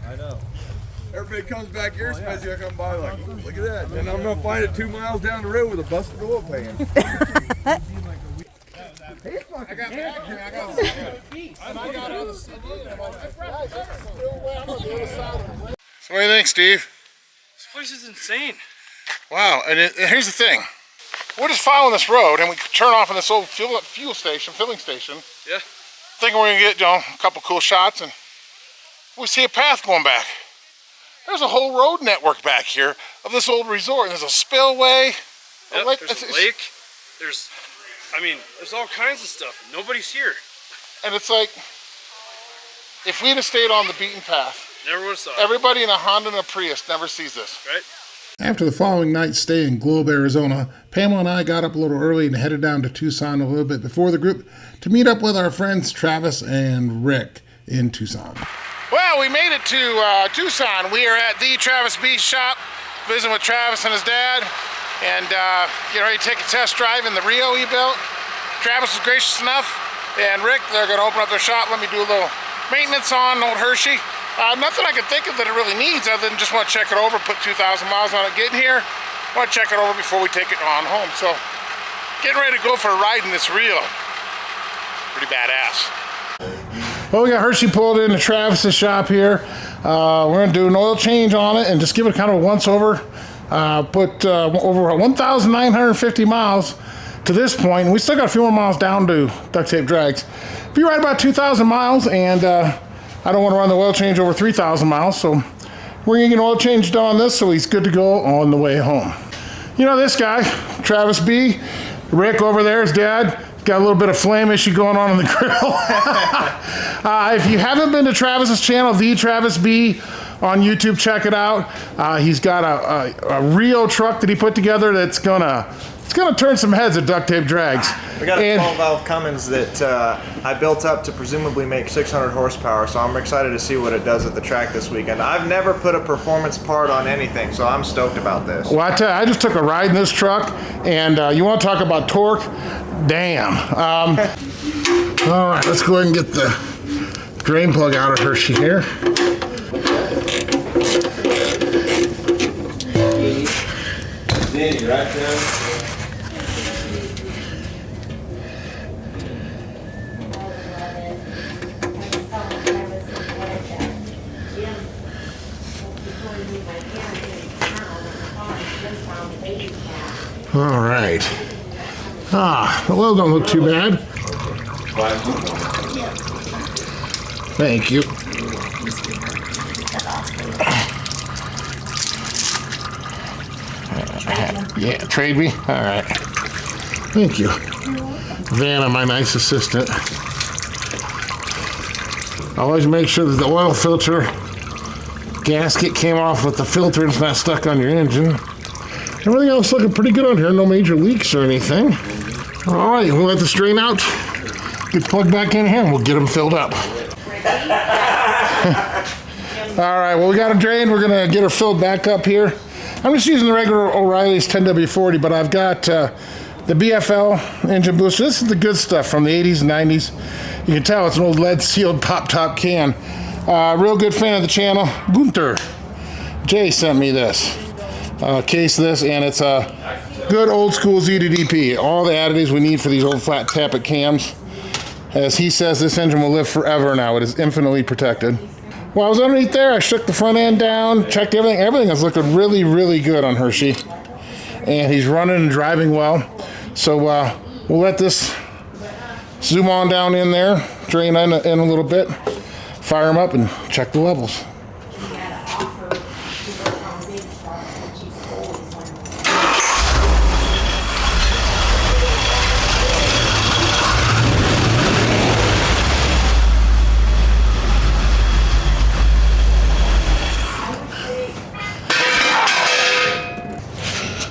Speaker 6: I know. Everybody comes back here, especially I come by like, look at that. And I'm gonna find it 2 miles down the road with a busted oil pan.
Speaker 1: I got back here, I got on the CD, and I'm like, I'm on the other side of the place. So what do you think, Steve?
Speaker 12: This place is insane.
Speaker 1: Wow, and here's the thing. We're just following this road, and we turn off in this old filling station.
Speaker 12: Yeah.
Speaker 1: Thinking we're gonna get, a couple cool shots, and we see a path going back. There's a whole road network back here of this old resort. And there's a spillway.
Speaker 12: Yep, there's a lake. There's all kinds of stuff. Nobody's here.
Speaker 1: And it's like, if we'd have stayed on the beaten path,
Speaker 8: Never would have saw it.
Speaker 1: everybody in a Honda and a Prius never sees this.
Speaker 8: Right?
Speaker 1: After the following night's stay in Globe, Arizona, Pamela and I got up a little early and headed down to Tucson a little bit before the group to meet up with our friends Travis and Rick in Tucson. Well, we made it to Tucson. We are at the Travis B shop, visiting with Travis and his dad, and getting ready to take a test drive in the Rio he built. Travis was gracious enough, and Rick, they're going to open up their shop, let me do a little maintenance on old Hershey. Nothing I can think of that it really needs other than just want to check it over, put 2,000 miles on it getting here. Want to check it over before we take it on home. So, getting ready to go for a ride in this Rio. Pretty badass. Well, we got Hershey pulled into Travis's shop here. We're going to do an oil change on it and just give it kind of a once over. Put over 1,950 miles to this point, and we still got a few more miles down to Duct Tape Drags. Be right about 2,000 miles, and I don't want to run the oil change over 3,000 miles, so we're going to get an oil change done on this so he's good to go on the way home. You know this guy, Travis B. Rick over there, his dad, got a little bit of flame issue going on in the grill. If you haven't been to Travis's channel, The Travis B on YouTube, check it out. He's got a Rio truck that he put together that's gonna turn some heads at Duct Tape Drags.
Speaker 7: We got a 12-valve Cummins that I built up to presumably make 600 horsepower, so I'm excited to see what it does at the track this weekend. I've never put a performance part on anything, so I'm stoked about this.
Speaker 1: Well, I tell you, I just took a ride in this truck, and you want to talk about torque? Damn. All right, let's go ahead and get the drain plug out of Hershey here.
Speaker 13: Danny, right down.
Speaker 1: All right. The oil don't look too bad. Thank you. Yeah, trade me? All right. Thank you. Vanna, my nice assistant. Always make sure that the oil filter gasket came off with the filter and it's not stuck on your engine. Everything else looking pretty good on here. No major leaks or anything. All right, we'll let this drain out. Get the plug back in here and we'll get them filled up. All right, well, we got a drain. We're going to get her filled back up here. I'm just using the regular O'Reilly's 10W40, but I've got the BFL engine booster. This is the good stuff from the 80s and 90s. You can tell it's an old lead-sealed pop-top can. Real good fan of the channel, Gunther. Jay sent me this. Case of this, and it's a good old school Z to DP. All the additives we need for these old flat tappet cams. As he says, this engine will live forever now. It is infinitely protected. While I was underneath there, I shook the front end down, checked everything. Everything is looking really, really good on Hershey. And he's running and driving well. So we'll let this zoom on down in there, drain in a little bit, fire him up, and check the levels.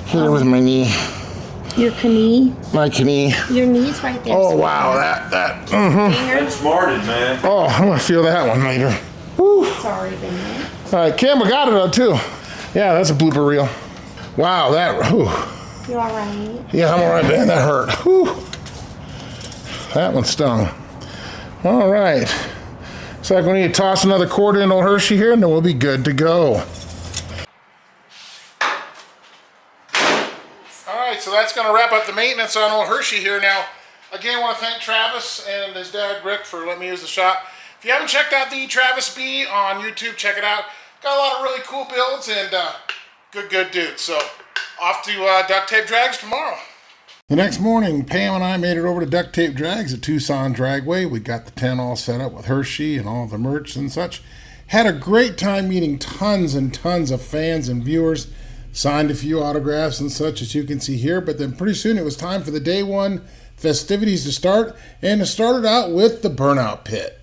Speaker 1: Hit her with my knee.
Speaker 2: Your knee?
Speaker 1: My knee.
Speaker 2: Your knee's right there.
Speaker 1: Oh, wow, that.
Speaker 13: That smarted, man.
Speaker 1: Oh, I'm gonna feel that one later. Woo.
Speaker 2: Sorry, Ben.
Speaker 1: All right, camera got it though too. Yeah, that's a blooper reel. Wow, that. Whew.
Speaker 2: You all right?
Speaker 1: Yeah, I'm all right, man. That hurt. Whew. That one stung. All right. Looks like we need to toss another quarter in old Hershey here, and then we'll be good to go. So that's going to wrap up the maintenance on old Hershey here. Now, again, I want to thank Travis and his dad, Rick, for letting me use the shop. If you haven't checked out the Travis B on YouTube, check it out. Got a lot of really cool builds and good dudes. So, off to Duct Tape Drags tomorrow. The next morning, Pam and I made it over to Duct Tape Drags at Tucson Dragway. We got the tent all set up with Hershey and all the merch and such. Had a great time meeting tons and tons of fans and viewers. Signed a few autographs and such, as you can see here, but then pretty soon it was time for the day one festivities to start, and it started out with the burnout pit.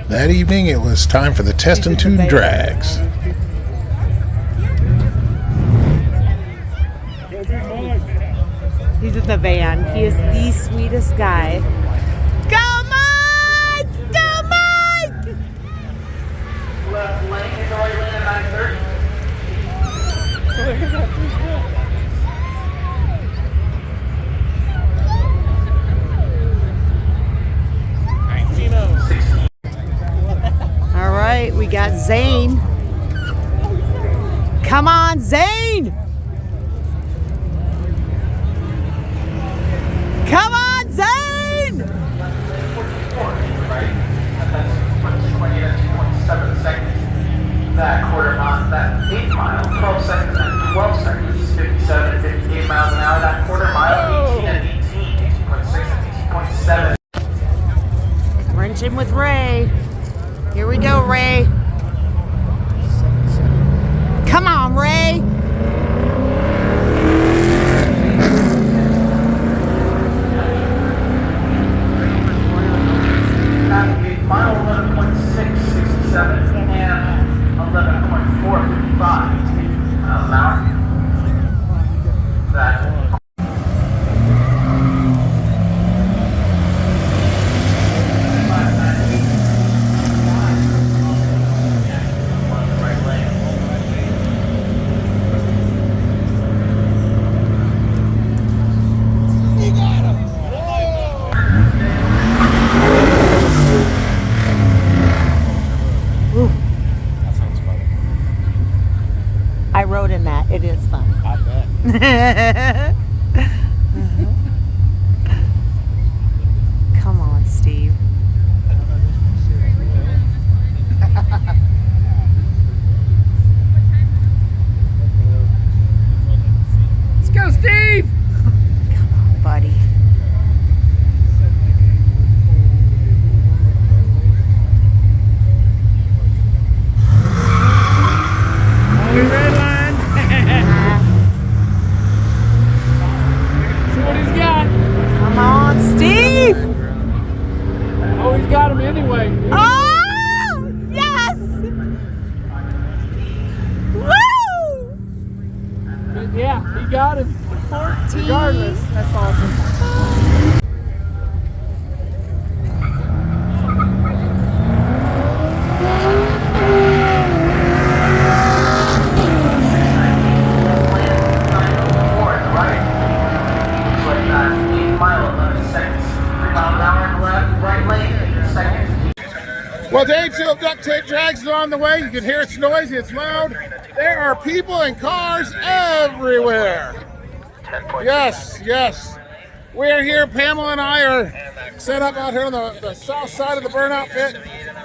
Speaker 1: That evening, it was time for the test and tune drags.
Speaker 2: He's in the van. He is the sweetest guy. Go, Mike! Go, Mike!
Speaker 9: Left lane, is already in at 930.
Speaker 2: All right, we got Zane. Come on, Zane! Come on, Zane!
Speaker 9: That quarter mile, that 8 mile, 12 seconds and 12 seconds, 57 and 58 miles an hour. That quarter mile, 18 and 18, 18.6 and 18.7.
Speaker 2: Wrenching with Ray. Here we go, Ray. Come on, Ray.
Speaker 10: Come on, Steve.
Speaker 8: Let's go, Steve!
Speaker 10: Come on, buddy.
Speaker 8: We redlined. See what he's got.
Speaker 10: Come on, Steve!
Speaker 8: Oh, he's got him anyway.
Speaker 10: Oh! Yes! Woo!
Speaker 8: Yeah, he got him.
Speaker 10: 14.
Speaker 8: Regardless, that's awesome.
Speaker 1: Well, day 2 of Duct Tape Drags is on the way. You can hear it's noisy, it's loud. There are people and cars everywhere. Yes, yes. We are here, Pamela and I are set up out here on the south side of the burnout pit.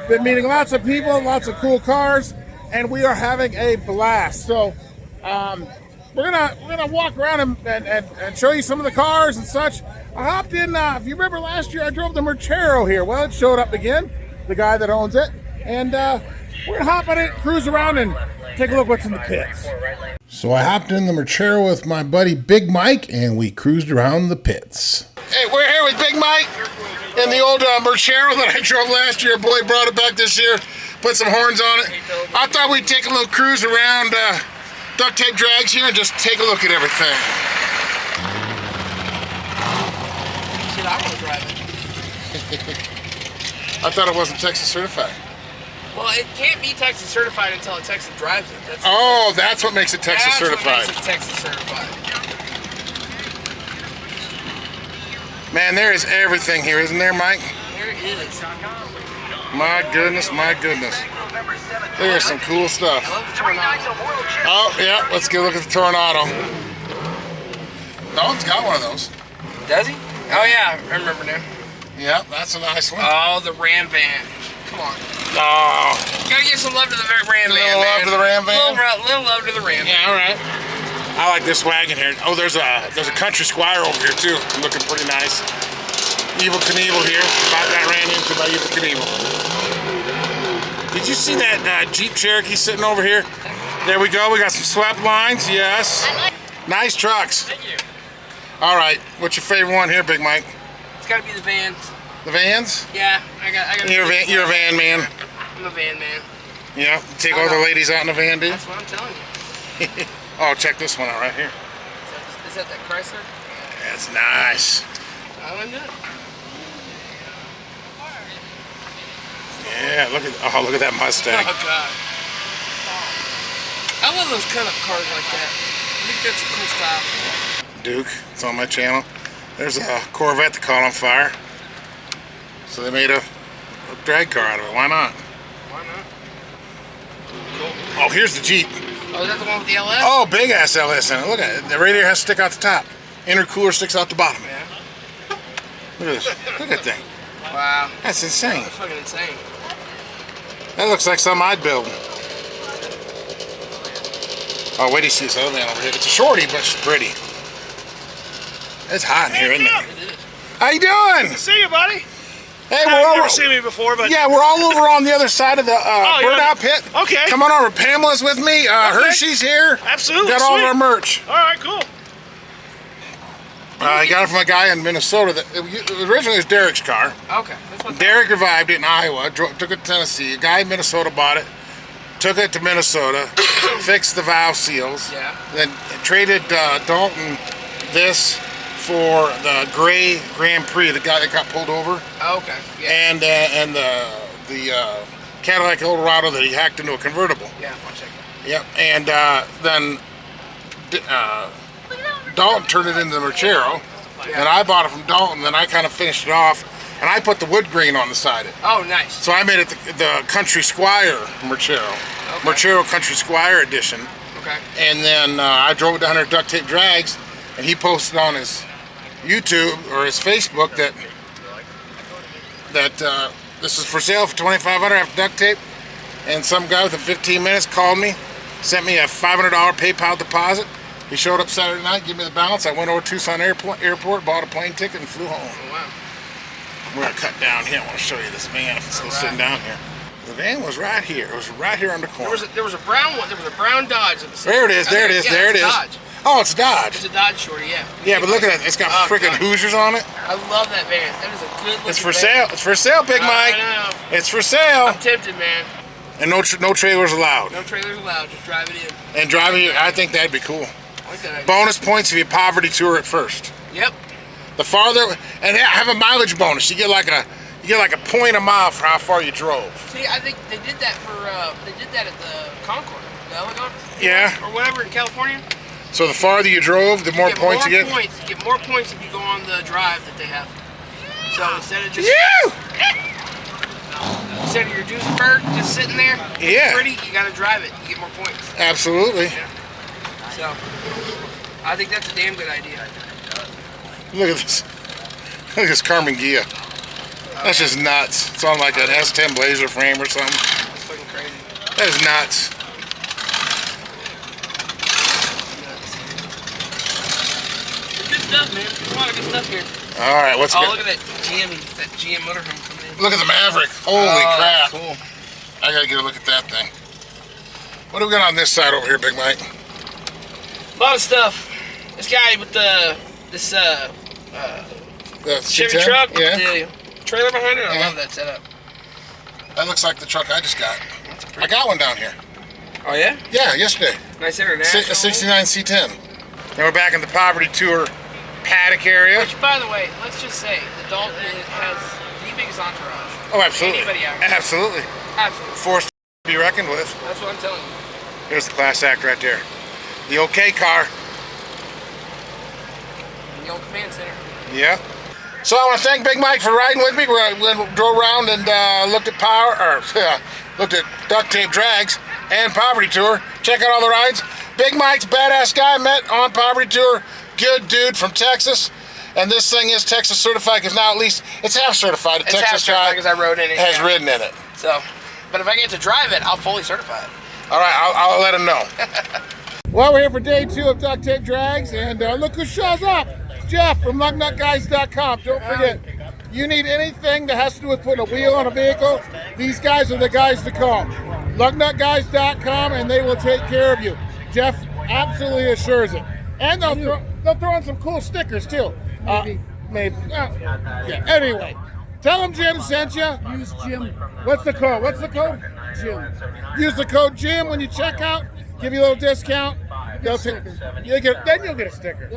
Speaker 1: Been meeting lots of people, lots of cool cars, and we are having a blast. So we're gonna walk around and show you some of the cars and such. I hopped in, if you remember last year, I drove the Merchero here. Well, it showed up again, the guy that owns it. And we're gonna hop on it, cruise around, and take a look what's in the pits. So I hopped in the Merchero with my buddy Big Mike, and we cruised around the pits. Hey, we're here with Big Mike in the old Merchero that I drove last year. Boy brought it back this year, put some horns on it. I thought we'd take a little cruise around Duct Tape Drags here and just take a look at everything.
Speaker 12: Shit, I want to drive it.
Speaker 1: I thought it wasn't Texas certified.
Speaker 12: Well, it can't be Texas certified until a Texan drives it.
Speaker 1: That's what makes it Texas certified.
Speaker 12: That's what makes it Texas certified.
Speaker 1: Man, there is everything here, isn't there, Mike?
Speaker 12: There it is.
Speaker 1: My goodness, my goodness. There's some cool stuff.
Speaker 12: I love the Tornado.
Speaker 1: Oh, yeah, let's go look at the Tornado. Dalton's got one of those.
Speaker 12: Does he? Oh, yeah, I remember now.
Speaker 1: Yeah, that's a nice one.
Speaker 12: Oh, the Ram van. Come on.
Speaker 1: Oh.
Speaker 12: Gotta give some love to the Ram van, man.
Speaker 1: Little love to the Ram van?
Speaker 12: Little love to the Ram van.
Speaker 1: Yeah, all right. I like this wagon here. Oh, there's a Country Squire over here, too. Looking pretty nice. Evel Knievel here. About that ran into by Evel Knievel. Did you see that Jeep Cherokee sitting over here? There we go. We got some swept lines. Yes. Nice trucks.
Speaker 12: Thank you.
Speaker 1: All right. What's your favorite one here, Big Mike?
Speaker 12: It's gotta be the vans.
Speaker 1: The vans?
Speaker 12: Yeah, I got.
Speaker 1: You're a van man.
Speaker 12: I'm a van man.
Speaker 1: Yeah. Take all the ladies out in the van, dude.
Speaker 12: That's what I'm telling you.
Speaker 1: Oh, check this one out right here.
Speaker 12: Is that Chrysler?
Speaker 1: That's nice.
Speaker 12: I like that.
Speaker 1: Yeah, look at that Mustang.
Speaker 12: Oh God. I love those cut-up cars like that. I think that's a cool style.
Speaker 1: Duke, it's on my channel. There's a Corvette that caught on fire. So they made a drag car out of it. Why not?
Speaker 12: Why not?
Speaker 1: Cool. Oh, here's the Jeep.
Speaker 12: Oh, is that the one with the LS?
Speaker 1: Oh, big ass LS in it. Look at it. The radiator has to stick out the top. Intercooler sticks out the bottom.
Speaker 12: Yeah.
Speaker 1: Look at this. Look at that thing.
Speaker 12: Wow.
Speaker 1: That's insane.
Speaker 12: That's fucking insane.
Speaker 1: That looks like something I'd build. Oh, wait till you see this other man over here. It's a shorty, but she's pretty. It's hot in here, isn't it?
Speaker 12: It is.
Speaker 1: How you doing?
Speaker 14: See you, buddy.
Speaker 1: Hey,
Speaker 14: I've never seen me before, but
Speaker 1: yeah, we're all over on the other side of the burnout pit.
Speaker 14: Okay.
Speaker 1: Come on over. Pamela's with me. Hershey's here.
Speaker 14: Absolutely.
Speaker 1: Got all of our merch.
Speaker 14: All right, cool.
Speaker 1: I got it from a guy in Minnesota. Originally, it was Derek's car.
Speaker 12: Okay.
Speaker 1: Derek revived it in Iowa. Took it to Tennessee. A guy in Minnesota bought it. Took it to Minnesota. Fixed the valve seals.
Speaker 12: Yeah.
Speaker 1: Then traded Dalton this for the gray Grand Prix, the guy that got pulled over.
Speaker 12: Oh, okay. Yeah.
Speaker 1: And the Cadillac Eldorado that he hacked into a convertible.
Speaker 12: Yeah, I'll check that.
Speaker 1: Yep. And then Dalton turned it into the Merchero.
Speaker 12: Yeah.
Speaker 1: And I bought it from Dalton. Then I kind of finished it off, and I put the wood grain on the side of it.
Speaker 12: Oh, nice.
Speaker 1: So I made it the Country Squire Merchero. Okay. Merchero Country Squire edition.
Speaker 14: Okay.
Speaker 1: And then I drove down there to Duct Tape Drags, and he posted on his YouTube or his Facebook that this is for sale for $2,500 after duct tape. And some guy within 15 minutes called me, sent me a $500 PayPal deposit. He showed up Saturday night, gave me the balance. I went over to Tucson airport, bought a plane ticket, and flew home.
Speaker 14: Oh, wow.
Speaker 1: We're gonna cut down here. I want to show you this van if it's still sitting down here. The van was right here. It was right here on the corner.
Speaker 14: There was a brown one. There was a brown Dodge.
Speaker 1: There it is. There it is.
Speaker 14: Yeah,
Speaker 1: there it is.
Speaker 14: Dodge.
Speaker 1: Oh, it's Dodge.
Speaker 14: It's a Dodge Shorty, yeah.
Speaker 1: Yeah, but look at that. It's got freaking Hoosiers on it.
Speaker 14: I love that van. That is a good looking
Speaker 1: It's for
Speaker 14: van.
Speaker 1: sale. It's for sale, Big Mike.
Speaker 14: I know.
Speaker 1: It's for sale.
Speaker 14: I'm tempted, man.
Speaker 1: And no trailers allowed.
Speaker 14: No trailers allowed. Just drive it in.
Speaker 1: And driving it, I think that'd be cool.
Speaker 14: I like that idea.
Speaker 1: Bonus points if you poverty tour at first.
Speaker 14: Yep.
Speaker 1: The farther, and have a mileage bonus. You get like a point a mile for how far you drove.
Speaker 14: See, I think they did that for they did that at the Concord, the Elegant.
Speaker 1: Yeah.
Speaker 14: Or whatever in California.
Speaker 1: So the farther you drove, the more points you get.
Speaker 14: You get more points if you go on the drive that they have. So instead of just instead of your Duesenberg just sitting there, pretty, you got to drive it. You get more points.
Speaker 1: Absolutely.
Speaker 14: Yeah. So I think that's a damn good idea.
Speaker 1: Look at this. Look at this Carmen Gia. That's just nuts. It's on like an S10 Blazer frame or something.
Speaker 14: That's fucking crazy.
Speaker 1: That is nuts.
Speaker 14: Good stuff, man. There's a lot of good stuff here.
Speaker 1: All right, what's good?
Speaker 14: Look at that GM motorhome coming in.
Speaker 1: Look at the Maverick. Holy crap.
Speaker 14: Cool.
Speaker 1: I gotta get a look at that thing. What do we got on this side over here, Big Mike?
Speaker 14: A lot of stuff. This guy with the Chevy
Speaker 1: C10?
Speaker 14: truck with
Speaker 1: Yeah.
Speaker 14: the trailer behind it. I love that setup.
Speaker 1: That looks like the truck I just got. I got one down here.
Speaker 14: Oh yeah?
Speaker 1: Yeah, yesterday.
Speaker 14: Nice international.
Speaker 1: A 69 C10. Then we're back in the poverty tour paddock area.
Speaker 14: Which, by the way, let's just say the Dalton has the biggest entourage.
Speaker 1: Oh, absolutely.
Speaker 14: Anybody out here.
Speaker 1: Absolutely.
Speaker 14: Absolutely.
Speaker 1: Force to be reckoned with.
Speaker 14: That's what I'm telling you.
Speaker 1: Here's the class act right there. The OK car.
Speaker 14: In the old command center.
Speaker 1: Yeah. So I want to thank Big Mike for riding with me. We drove around and looked at looked at Duct Tape Drags and Poverty Tour. Check out all the rides. Big Mike's badass guy, met on Poverty Tour. Good dude from Texas. And this thing is Texas certified because now at least it's half certified.
Speaker 14: It's half certified because I rode in it.
Speaker 1: Has ridden in it.
Speaker 14: So, but if I get to drive it, I'll fully certify it.
Speaker 1: All right, I'll let him know. Well, we're here for day 2 of Duct Tape Drags, and look who shows up. Jeff from lugnutguys.com. Don't forget, you need anything that has to do with putting a wheel on a vehicle, these guys are the guys to call. lugnutguys.com, and they will take care of you. Jeff absolutely assures it. And they'll throw in some cool stickers, too. Maybe. Yeah, anyway. Tell them Jim sent you.
Speaker 8: Use Jim.
Speaker 1: What's the code?
Speaker 8: Jim.
Speaker 1: Use the code Jim when you check out. Give you a little discount. Then you'll get a sticker.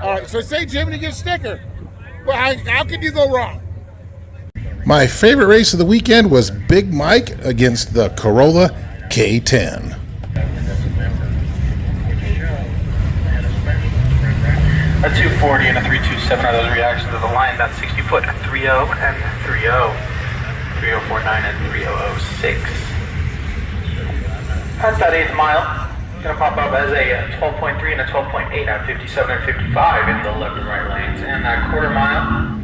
Speaker 1: All right, so say Jim and you get a sticker. Well, how could you go wrong? My favorite race of the weekend was Big Mike against the Corolla K10.
Speaker 15: A 240 and a 327 are those reactions to the line. That's 60 foot, 30 and 30, 3049 and 3006. Past that 8th mile, gonna pop up as a 12.3 and a 12.8 at 57 and 55 in the left and right lanes. And that quarter mile,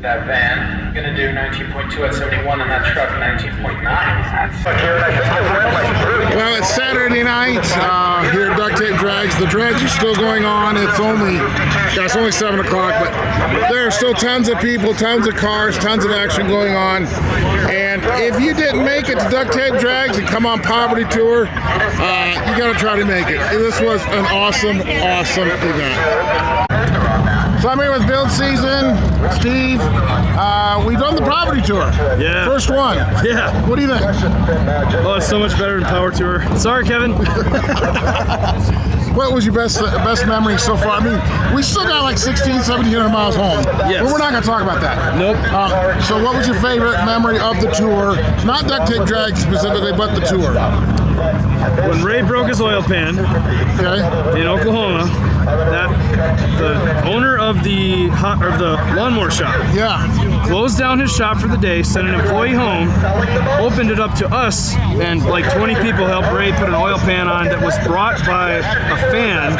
Speaker 15: that van, gonna do 19.2 at 71 and that truck 19.9.
Speaker 1: Well, it's Saturday night here at Duct Tape Drags. The drags are still going on. It's only 7 o'clock, but there are still tons of people, tons of cars, tons of action going on. And if you didn't make it to Duct Tape Drags and come on Poverty Tour, you gotta try to make it. This was an awesome event. So I'm here with Build Season, Steve. We've done the Poverty Tour.
Speaker 16: Yeah.
Speaker 1: First one.
Speaker 16: Yeah.
Speaker 1: What do you think?
Speaker 16: Oh, it's so much better than Power Tour. Sorry, Kevin.
Speaker 1: What was your best memory so far? I mean, we still got like 1,700 miles home.
Speaker 16: Yes.
Speaker 1: But we're not going to talk about that.
Speaker 16: Nope.
Speaker 1: So what was your favorite memory of the tour? Not Duct Tape Drag specifically, but the tour.
Speaker 16: When Ray broke his oil pan in Oklahoma, the owner of the lawnmower shop closed down his shop for the day, sent an employee home, opened it up to us, and like 20 people helped Ray put an oil pan on that was brought by a fan.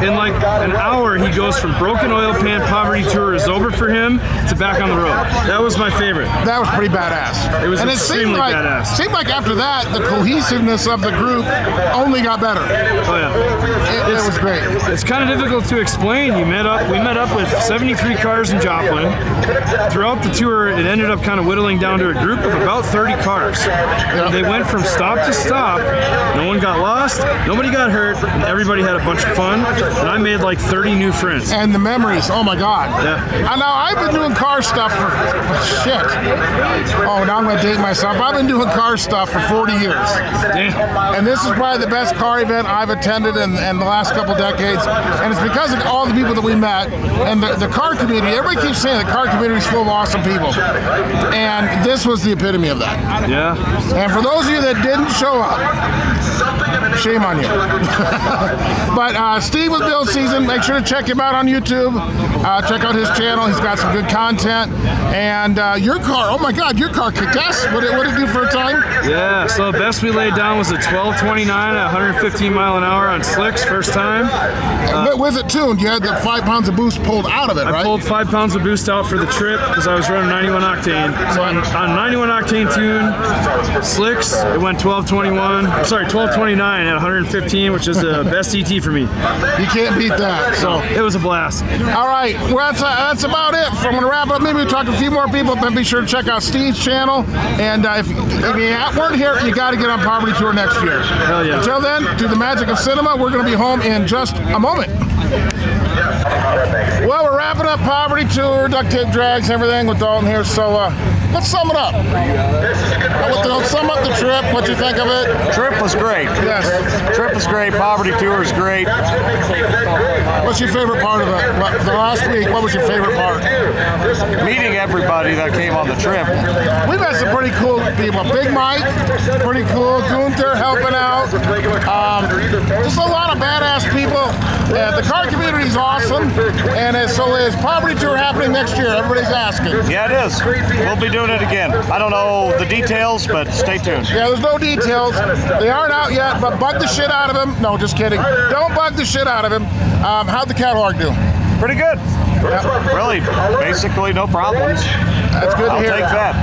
Speaker 16: In like an hour, he goes from broken oil pan, poverty tour is over for him, to back on the road. That was my favorite.
Speaker 1: That was pretty badass.
Speaker 16: It was extremely badass.
Speaker 1: Seemed like after that, the cohesiveness of the group only got better.
Speaker 16: Oh yeah,
Speaker 1: it was great.
Speaker 16: It's kind of difficult to explain. We met up with 73 cars in Joplin. Throughout the tour, it ended up kind of whittling down to a group of about 30 cars. And they went from stop to stop. No one got lost, nobody got hurt, and everybody had a bunch of fun. And I made like 30 new friends.
Speaker 1: And the memories, oh my God.
Speaker 16: Yeah.
Speaker 1: And now I've been doing car stuff for shit. Oh, now I'm gonna date myself. I've been doing car stuff for 40 years.
Speaker 16: Damn.
Speaker 1: And this is probably the best car event I've attended in the last couple decades. And it's because of all the people that we met and the car community. Everybody keeps saying the car community is full of awesome people. And this was the epitome of that.
Speaker 16: Yeah.
Speaker 1: And for those of you that didn't show up, shame on you. But Steve with Build Season, make sure to check him out on YouTube. Check out his channel. He's got some good content. And your car, oh my God, your car kicked ass. What did it do for a time?
Speaker 16: Yeah, so the best we laid down was a 1229 at 115 mile an hour on slicks, first time.
Speaker 1: Was it tuned? You had the 5 pounds of boost pulled out of it, right?
Speaker 16: I pulled 5 pounds of boost out for the trip because I was running 91 octane. So on 91 octane tune, slicks, it went 1229 at 115, which is the best ET for me.
Speaker 1: You can't beat that. So
Speaker 16: it was a blast.
Speaker 1: All right, well, that's about it. I'm going to wrap up. Maybe we'll talk to a few more people, but be sure to check out Steve's channel. And if you weren't here, you got to get on Poverty Tour next year.
Speaker 16: Hell yeah.
Speaker 1: Until then, through the magic of cinema, we're going to be home in just a moment. Well, we're wrapping up Poverty Tour, Duct Tape Drags, everything with Dalton here. So let's sum it up. Sum up the trip. What you think of it?
Speaker 4: Trip was great.
Speaker 1: Yes.
Speaker 4: Trip was great. Poverty Tour is great.
Speaker 1: What's your favorite part of it? The last week, what was your favorite part?
Speaker 4: Meeting everybody that came on the trip.
Speaker 1: We've had some pretty cool people. Big Mike, pretty cool. Gunther helping out. Just a lot of badass people. The car community is awesome. And so is Poverty Tour happening next year? Everybody's asking.
Speaker 4: Yeah, it is. We'll be doing it again. I don't know the details, but stay tuned.
Speaker 1: Yeah, there's no details. They aren't out yet, but bug the shit out of him. No, just kidding. Don't bug the shit out of him. How'd the Cadillac do?
Speaker 4: Pretty good.
Speaker 1: Yep.
Speaker 4: Really, basically no problems.
Speaker 1: That's good to hear.
Speaker 4: I'll take that.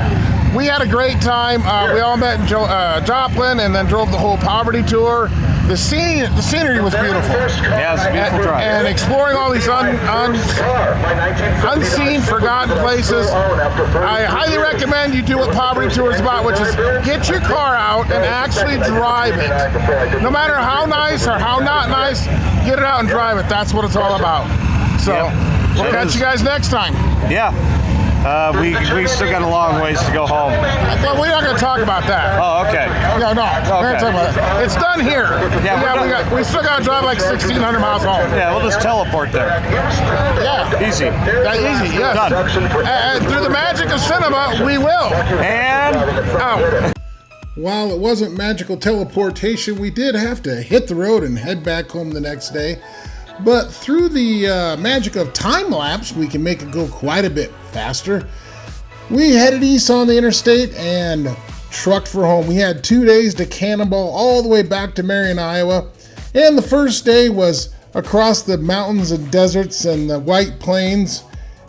Speaker 1: We had a great time. We all met in Joplin and then drove the whole Poverty Tour. The scenery was beautiful.
Speaker 4: Yeah, it's a beautiful drive.
Speaker 1: And exploring all these unseen, forgotten places. I highly recommend you do what Poverty Tour is about, which is get your car out and actually drive it. No matter how nice or how not nice, get it out and drive it. That's what it's all about. So we'll catch you guys next time.
Speaker 4: Yeah. We still got a long ways to go home.
Speaker 1: Well, we're not going to talk about that.
Speaker 4: Oh, okay.
Speaker 1: Yeah, no. We're going to talk about that. It's done here. We still got to drive like 1,600 miles home.
Speaker 4: Yeah, we'll just teleport there.
Speaker 1: Yeah.
Speaker 4: Easy.
Speaker 1: Easy, yes.
Speaker 4: Done.
Speaker 1: And through the magic of cinema, we will.
Speaker 4: And
Speaker 1: out. While it wasn't magical teleportation, we did have to hit the road and head back home the next day. But through the magic of time lapse, we can make it go quite a bit faster. We headed east on the interstate and trucked for home. We had 2 days to cannonball all the way back to Marion, Iowa. And the first day was across the mountains and deserts and the White Plains.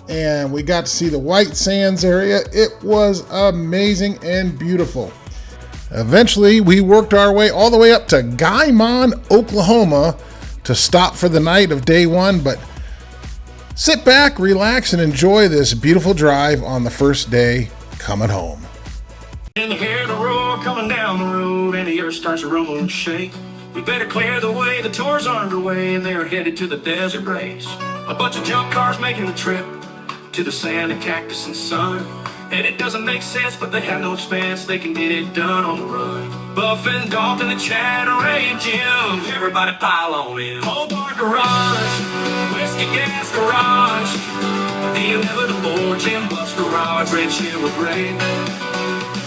Speaker 1: And we got to see the White Sands area. It was amazing and beautiful. Eventually, we worked our way all the way up to Guymon, Oklahoma, to stop for the night of day one, but sit back, relax, and enjoy this beautiful drive on the first day coming home.
Speaker 9: And you hear the roar coming down the road, and the earth starts to rumble and shake. We better clear the way, the tour's underway, and they're headed to the desert race. A bunch of junk cars making the trip to the sand and cactus and sun. And it doesn't make sense, but they have no expense, they can get it done on the run. Buff and Dalton and Chad, Ray and Jim, everybody pile on in. Old bar garage, whiskey gas garage, the inevitable Jim Buff's garage, Red Chill with Ray.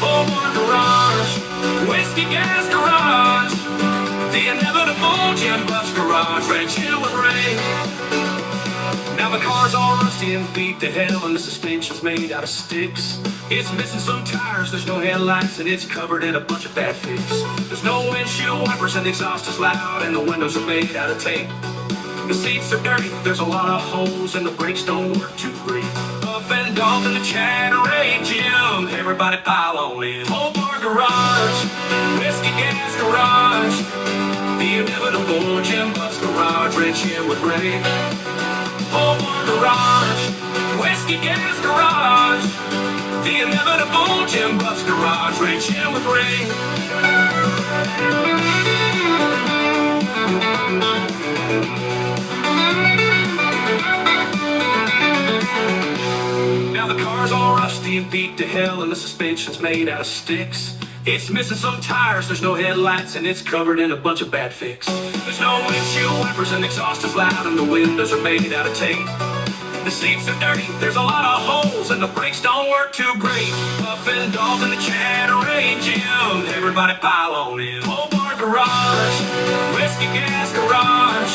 Speaker 9: Old bar garage, whiskey gas garage, the inevitable Jim Buff's garage, Red Chill with Ray. Now the car's all rusty and beat to hell, and the suspension's made out of sticks. It's missing some tires, there's no headlights, and it's covered in a bunch of bad fix. There's no windshield wipers, and the exhaust is loud, and the windows are made out of tape. The seats are dirty, there's a lot of holes, and the brakes don't work too great. Up and off in the Cadillac Gym, everybody pile on in. Old bar garage, whiskey gas garage, the inevitable Jim Bus garage, red chin with rain. Old bar garage, whiskey gas garage, the inevitable Jim Bus garage, red chin with rain. Now the car's all rusty and beat to hell, and the suspension's made out of sticks. It's missing some tires, there's no headlights, and it's covered in a bunch of bad fix. There's no windshield wipers, and the exhaust is loud, and the windows are made out of tape. The seats are dirty, there's a lot of holes, and the brakes don't work too great. Up and off in the Cadillac Gym, everybody pile on in. Old bar garage, whiskey gas garage,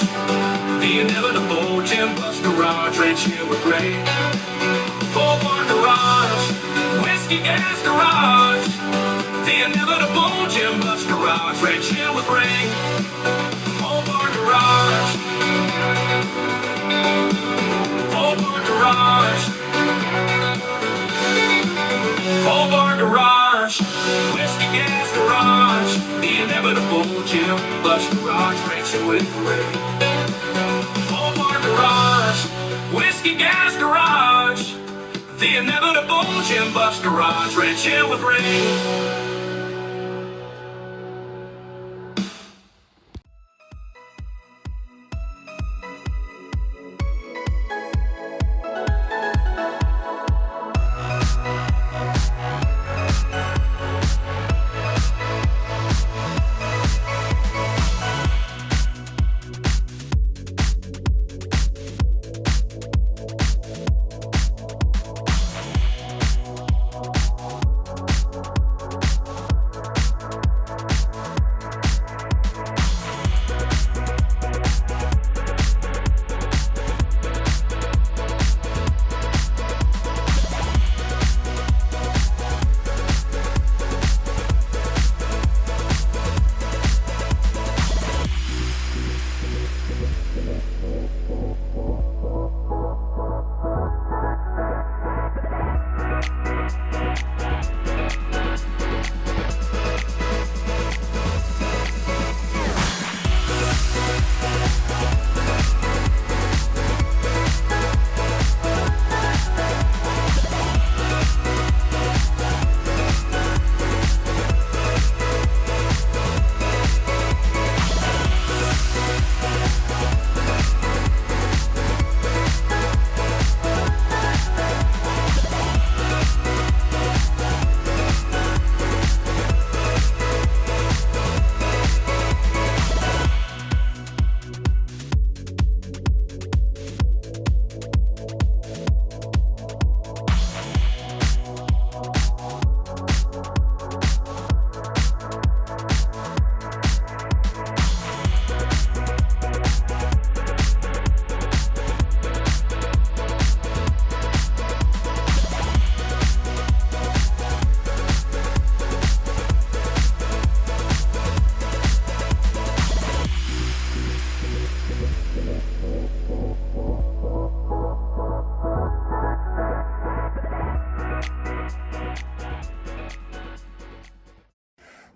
Speaker 9: the inevitable Jim Bus garage, red chin with gray. Old bar garage, whiskey gas garage, the inevitable Jim Bus garage, red chin with ring. Old bar garage, old bar garage, old bar garage, whiskey gas garage, the inevitable Jim Bus garage, red chin with ring. Old bar garage, whiskey gas garage, the inevitable Jim Bus garage, red chin with ring.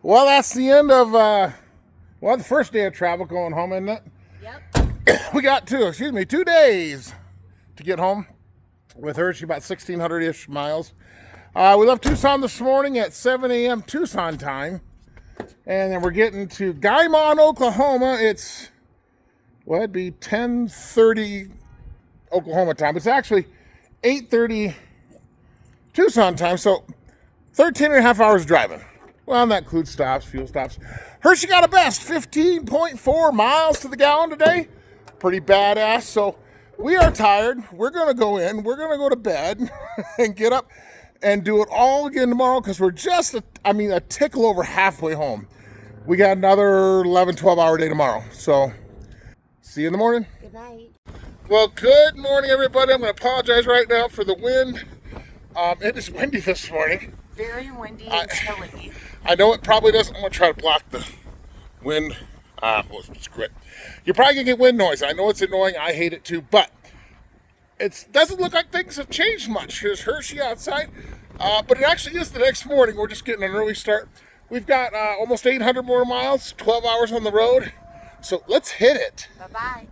Speaker 1: Well, that's the end of, the first day of travel going home, isn't it? Yep. We got 2 days to get home with Hershey, about 1,600-ish miles. We left Tucson this morning at 7 a.m. Tucson time. And then we're getting to Guymon, Oklahoma. It's, well, it'd be 10:30 Oklahoma time. It's actually 8:30 Tucson time, so 13 and a half hours driving. Well, and that includes stops, fuel stops. Hershey got a best 15.4 miles to the gallon today. Pretty badass. So we are tired. We're going to go in. We're going to go to bed and get up and do it all again tomorrow because we're just, a tickle over halfway home. We got another 11, 12-hour day tomorrow. So see you in the morning.
Speaker 2: Good night.
Speaker 1: Well, good morning, everybody. I'm going to apologize right now for the wind. It is windy this morning.
Speaker 2: Very windy and chilly.
Speaker 1: I know it probably doesn't. I'm going to try to block the wind. Well, screw it. You're probably going to get wind noise. I know it's annoying. I hate it too, but it doesn't look like things have changed much. There's Hershey outside, but it actually is the next morning. We're just getting an early start. We've got almost 800 more miles, 12 hours on the road. So let's hit it.
Speaker 2: Bye-bye.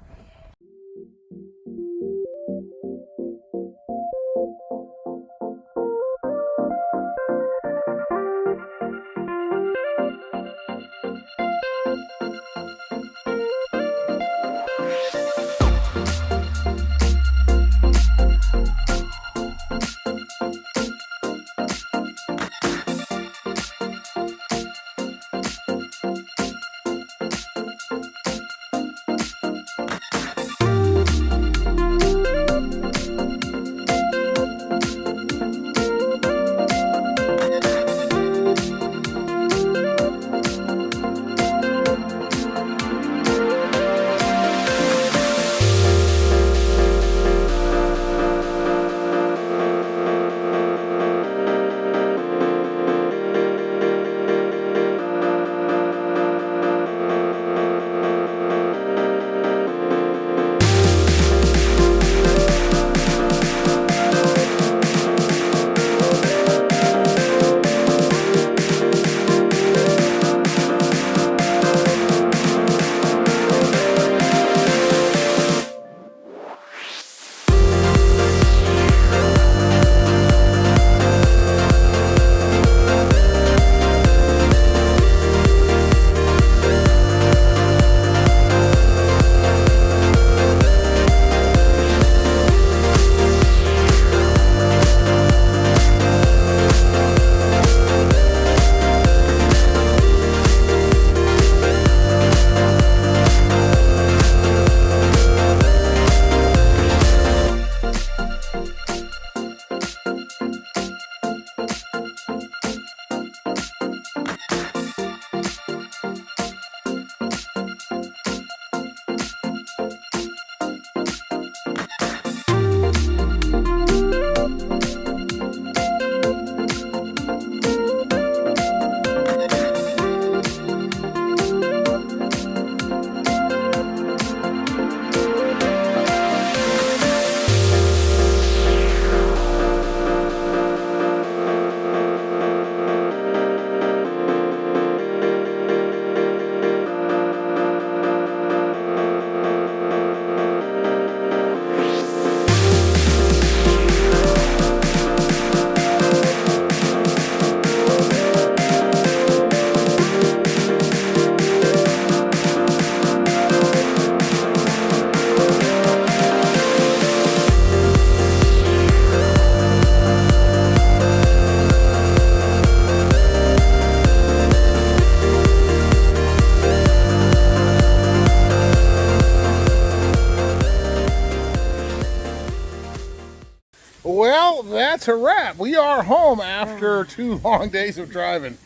Speaker 1: Well, that's a wrap. We are home after 2 long days of driving.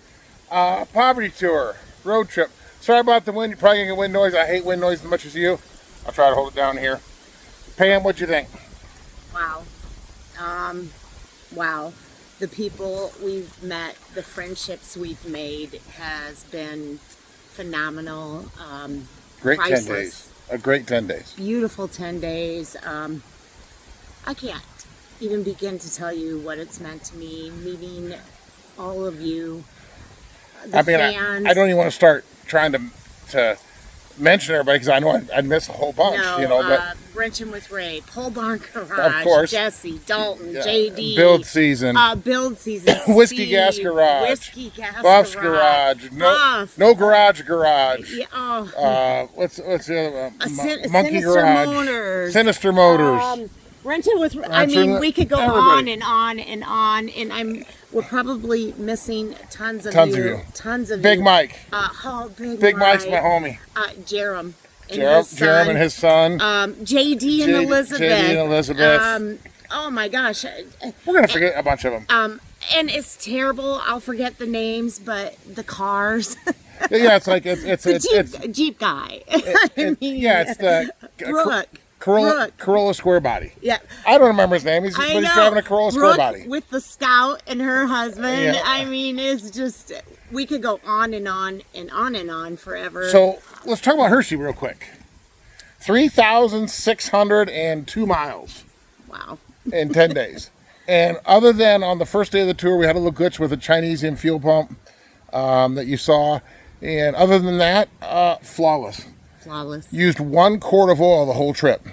Speaker 1: Poverty tour, road trip. Sorry about the wind. You're probably going to get wind noise. I hate wind noise as much as you. I'll try to hold it down here. Pam, what'd you think?
Speaker 2: Wow. Wow. The people we've met, the friendships we've made has been phenomenal.
Speaker 1: Great
Speaker 2: priceless.
Speaker 1: 10 days. A great 10 days.
Speaker 2: Beautiful 10 days. I can't even begin to tell you what it's meant to me, meeting all of you, the fans.
Speaker 1: I don't even want to start trying to mention everybody because I know I'd miss a whole bunch, but
Speaker 2: Wrenching with Ray, Pole Barn Garage,
Speaker 1: of course,
Speaker 2: Jesse, Dalton, JD,
Speaker 1: Build Season, Whiskey Gas Garage, Buff's Garage, no Garage.
Speaker 2: Yeah,
Speaker 1: what's the other one?
Speaker 2: Monkey Garage,
Speaker 1: Sinister Motors.
Speaker 2: Rented with, I mean, we could go on and on and on, and we're probably missing tons of you. Tons of
Speaker 1: Big
Speaker 2: you.
Speaker 1: Mike.
Speaker 2: Big
Speaker 1: Mike's my homie.
Speaker 2: Jerem.
Speaker 1: Jerem and his son.
Speaker 2: JD and Elizabeth.
Speaker 1: JD and Elizabeth.
Speaker 2: Oh my gosh.
Speaker 1: We're going to forget a bunch of them.
Speaker 2: And it's terrible. I'll forget the names, but the cars.
Speaker 1: Yeah, it's like, it's
Speaker 2: Jeep guy.
Speaker 1: it's the
Speaker 2: Brooke.
Speaker 1: Corolla square body.
Speaker 2: Yeah.
Speaker 1: I don't remember his name. He's driving a Corolla square body.
Speaker 2: With the Scout and her husband.
Speaker 1: Yeah.
Speaker 2: I mean, it's just, we could go on and on and on and on forever.
Speaker 1: So let's talk about Hershey real quick. 3,602 miles.
Speaker 2: Wow.
Speaker 1: In 10 days. And other than on the first day of the tour, we had a little glitch with a Chinese in fuel pump that you saw. And other than that, flawless.
Speaker 2: Flawless.
Speaker 1: Used 1 quart of oil the whole trip.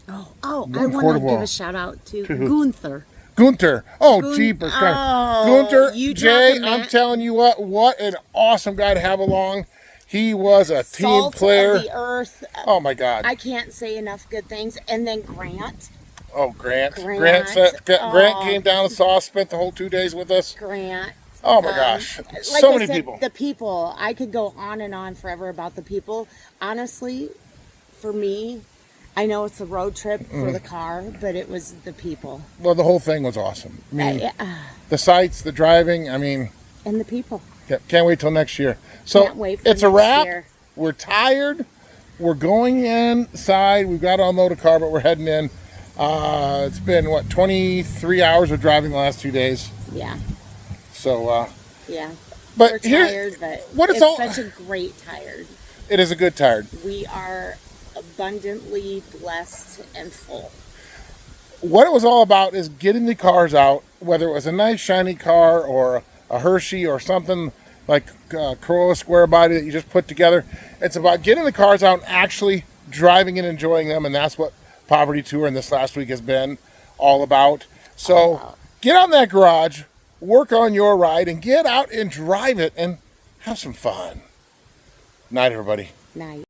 Speaker 2: I want to give a shout out to Gunther.
Speaker 1: Gunther. Oh, jeepers. Gunther,
Speaker 2: you
Speaker 1: Jay,
Speaker 2: dropped him
Speaker 1: I'm telling you what an awesome guy to have along. He was a team player.
Speaker 2: Of the earth.
Speaker 1: Oh, my God.
Speaker 2: I can't say enough good things. And then Grant.
Speaker 1: Oh, Grant. Grant came down and saw us, spent the whole 2 days with us.
Speaker 2: Grant.
Speaker 1: Oh, my gosh.
Speaker 2: Like
Speaker 1: So many people.
Speaker 2: The people. I could go on and on forever about the people. Honestly, for me, I know it's a road trip for the car, but it was the people.
Speaker 1: Well, the whole thing was awesome. I mean, the sights, the driving, I mean.
Speaker 2: And the people.
Speaker 1: Can't wait till next year. So
Speaker 2: Can't wait for
Speaker 1: it's a
Speaker 2: next
Speaker 1: wrap.
Speaker 2: year.
Speaker 1: We're tired. We're going inside. We've got to unload a car, but we're heading in. It's been, 23 hours of driving the last 2 days.
Speaker 2: Yeah.
Speaker 1: So,
Speaker 2: yeah.
Speaker 1: But
Speaker 2: we're
Speaker 1: here,
Speaker 2: tired, but
Speaker 1: it's
Speaker 2: such a great tired.
Speaker 1: It is a good tired.
Speaker 2: We are abundantly blessed and full.
Speaker 1: What it was all about is getting the cars out, whether it was a nice shiny car or a Hershey or something like Corolla square body that you just put together. It's about getting the cars out and actually driving and enjoying them, and that's what Poverty Tour and this last week has been all about. So get out in that garage, work on your ride, and get out and drive it and have some fun. Night, everybody.
Speaker 2: Night.